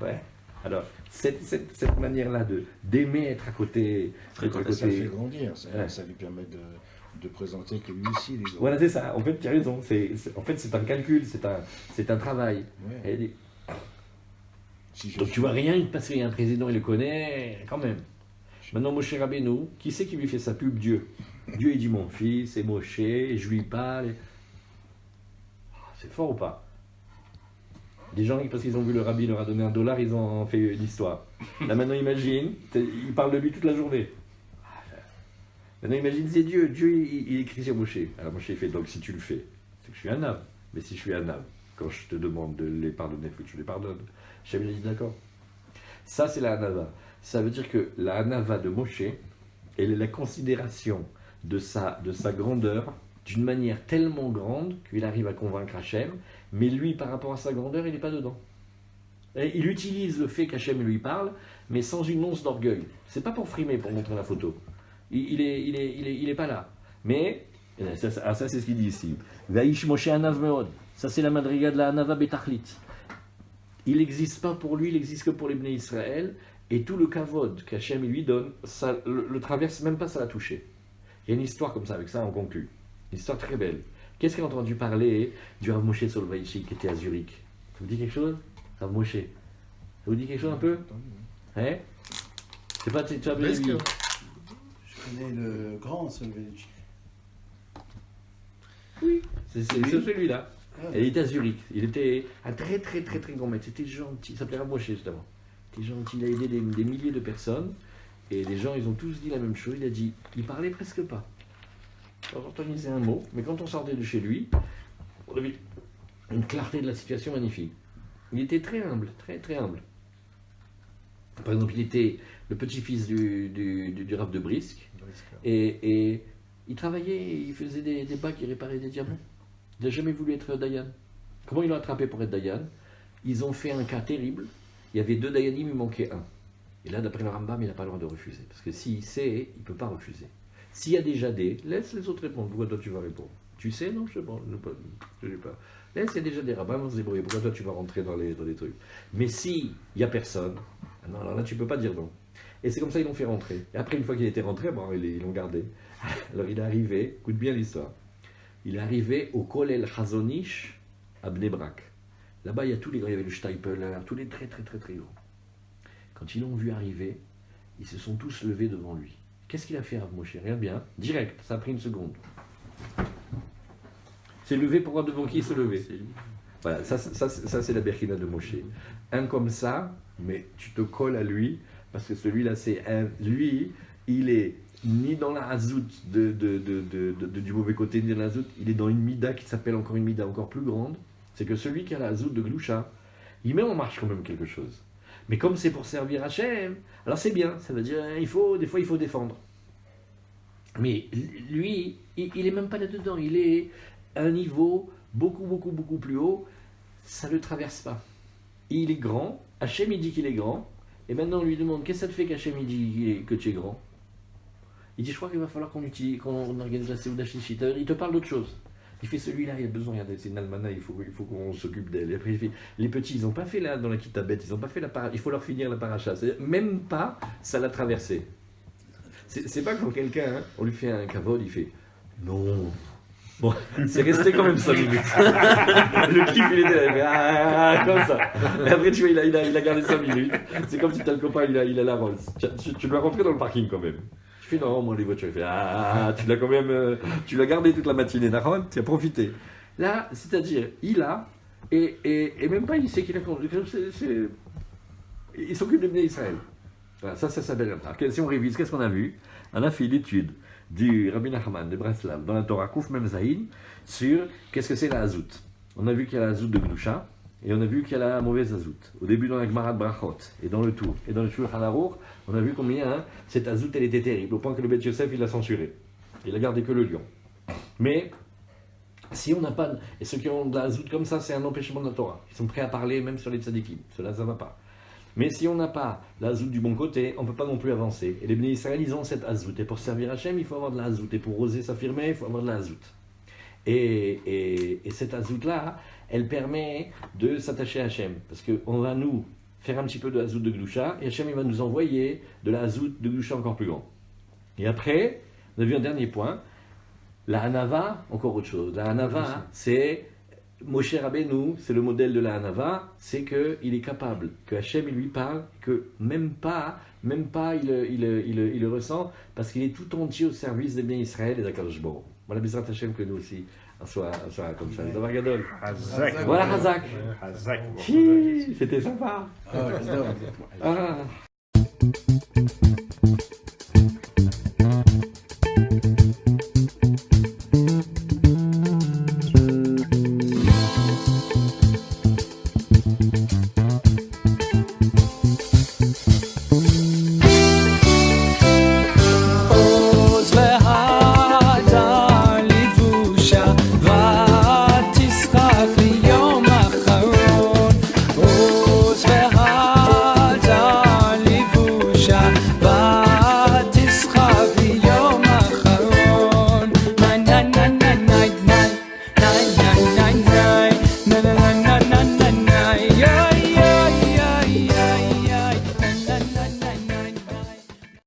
Speaker 1: Ouais. Alors, cette manière-là d'aimer être à côté.
Speaker 8: Ça le fait grandir,
Speaker 1: Ouais.
Speaker 8: ça lui permet de présenter que lui aussi, les autres.
Speaker 1: Voilà, c'est ça. En fait, tu as raison. En fait, c'est un calcul, c'est un travail.
Speaker 8: Ouais.
Speaker 1: Et-
Speaker 8: Si je
Speaker 1: donc
Speaker 8: suis-
Speaker 1: tu vois rien parce qu'il y a un président, il le connaît, quand même. Maintenant, Moshe Rabbeinu, qui c'est qui lui fait sa pub? Dieu. Dieu, il dit mon fils, c'est Moshe, et je lui parle. C'est fort ou pas? Des gens, parce qu'ils ont vu le rabbi leur a donné $1, ils ont fait une histoire. Là maintenant, imagine, il parle de lui toute la journée. Maintenant, imagine, c'est Dieu. Dieu, il écrit sur Moshe. Alors Moshe, il fait, donc si tu le fais, c'est que je suis un âme. Mais si je suis un âme, quand je te demande de les pardonner, il faut que tu les pardonnes. Hachem, il a dit d'accord. Ça, c'est la Hanava. Ça veut dire que la Hanava de Moshe, elle est la considération de sa grandeur d'une manière tellement grande qu'il arrive à convaincre Hachem, mais lui, par rapport à sa grandeur, il n'est pas dedans. Et il utilise le fait qu'Hachem lui parle, mais sans une once d'orgueil. C'est pas pour frimer, pour montrer la photo. Il est pas là. Mais, ça c'est ce qu'il dit ici. Vaïsh Moshe Anav Meod. Ça c'est la madriga de la Hanava Betachlit. Il n'existe pas pour lui, il n'existe que pour les Bnei Israël, et tout le kavod qu'Hachem lui donne, ça le traverse même pas, ça l'a touché. Il y a une histoire comme ça, avec ça on conclut. Une histoire très belle. Qu'est-ce qu'il a entendu parler du Rav Moshe Soloveitchik qui était à Zurich? Ça vous dit quelque chose? Rav Moshe. Ça vous dit quelque chose un peu? Hein? C'est pas, tu as vu
Speaker 3: Est-ce que-
Speaker 4: Je connais le grand Solveig.
Speaker 1: C'est celui-là.
Speaker 4: Ah.
Speaker 1: Et il était à Zurich. Il était un très très très très grand maître. C'était gentil. Il s'appelait Rav Moshe justement. Il était gentil. Il a aidé des milliers de personnes. Et les gens, ils ont tous dit la même chose. Il a dit, il parlait presque pas. De temps en temps, il disait un mot. Mais quand on sortait de chez lui, on avait une clarté de la situation magnifique. Il était très humble, très très humble. Par exemple, il était le petit-fils du Rav de Brisk, et il travaillait, il faisait des bacs, il réparait des diamants. Il n'a jamais voulu être Dayan. Comment ils l'ont attrapé pour être Dayan? Ils ont fait un cas terrible. Il y avait 2 Dayanim, il manquait un. Et là, d'après le Rambam, il n'a pas le droit de refuser. Parce que s'il sait, il ne peut pas refuser. S'il y a déjà des, laisse les autres répondre. Pourquoi toi tu vas répondre? Tu sais? Non, je sais pas. Je sais pas. Laisse, il y a déjà des rabbins, on se débrouiller. Pourquoi toi tu vas rentrer dans les trucs? Mais s'il n'y a personne, non, alors là tu ne peux pas dire non. Et c'est comme ça qu'ils l'ont fait rentrer. Et après, une fois qu'il était rentré, bon, ils l'ont gardé. Alors il est arrivé, écoute bien l'histoire, il est arrivé au Kolel Chazonish à Bnei Brak. Là-bas, il y a tous les grands, il y avait le Steipeler, tous les très très très très grands. Quand ils l'ont vu arriver, ils se sont tous levés devant lui. Qu'est-ce qu'il a fait, Rav Moshe? Regarde bien, direct, ça a pris une seconde. C'est levé pour voir devant qui se lever. Voilà, ça c'est la Berkina de Moshe. Un comme ça, mais tu te colles à lui, parce que celui-là, lui, il est ni dans la hazout du mauvais côté, ni dans la hazout, il est dans une mida qui s'appelle encore une mida encore plus grande. C'est que celui qui a la hazout de Gloucha, il met en marche quand même quelque chose. Mais comme c'est pour servir Hachem, alors c'est bien, ça veut dire des fois il faut défendre. Mais lui, il est même pas là-dedans, il est à un niveau beaucoup plus haut, ça ne le traverse pas. Il est grand, Hachem il dit qu'il est grand, et maintenant on lui demande qu'est-ce que ça te fait qu'Hachem il dit que tu es grand? Il dit je crois qu'il va falloir qu'on organise la Seuda Shlichit. Il te parle d'autre chose. Il fait celui-là, il a besoin, regardez, c'est une almana, il faut qu'on s'occupe d'elle. Et après il fait, les petits, ils n'ont pas fait là dans la Kitabet, ils n'ont pas fait la paracha, il faut leur finir la paracha. Même pas, ça l'a traversé. C'est pas quand quelqu'un, on lui fait un kavod, il fait non. Bon, c'est resté quand même 5 minutes. Le kiff, il était là, comme ça. Et après, tu vois, il a gardé 5 minutes. C'est comme si t'as le copain, il a la Rolls. Tu dois rentrer dans le parking quand même. Je fais non, moi les voitures, il fait tu l'as quand même, tu l'as gardé toute la matinée, Naron, tu as profité. Là, c'est-à-dire, il a, et même pas il sait qu'il a conduit, il s'occupe de Bnei Israël. Voilà, ça s'appelle comme ça. Alors, si on révise, qu'est-ce qu'on a vu? On a fait l'étude du Rabbi Nachman de Breslav dans la Torah Kouf Mem Zayin sur qu'est-ce que c'est la Hazout. On a vu qu'il y a la Hazout de Gdusha, et on a vu qu'il y a la mauvaise Hazout. Au début dans la Gemara de Brachot, et dans le Tour, et dans le Shulchan Aruch, on a vu combien cette Hazout elle était terrible, au point que le Beth Yosef il l'a censuré. Il a gardé que le lion. Mais si on n'a pas, et ceux qui ont de la Hazout comme ça, c'est un empêchement de la Torah. Ils sont prêts à parler même sur les tzadikim. Cela, ça ne va pas. Mais si on n'a pas la hazout du bon côté, on ne peut pas non plus avancer. Et les Bnei Israël, ils ont cette hazout. Et pour servir Hachem, il faut avoir de la hazout. Et pour oser s'affirmer, il faut avoir de la hazout. Et cette hazout-là, elle permet de s'attacher à Hachem. Parce qu'on va nous faire un petit peu de hazout de Gdusha, et Hachem il va nous envoyer de la hazout de Gdusha encore plus grand. Et après, on a vu un dernier point, la Hanava, encore autre chose. La Hanava, c'est... Moshe Rabbeinu, c'est le modèle de la Hanava, c'est qu'il est capable, que Hachem il lui parle, que même pas il le ressent, parce qu'il est tout entier au service des biens Israël et d'Akadosh Baruch. Voilà, Bezrat Hachem, que nous aussi, on soit comme ça. Davar Gadol. Voilà, Hazak. C'était sympa.
Speaker 4: Ah.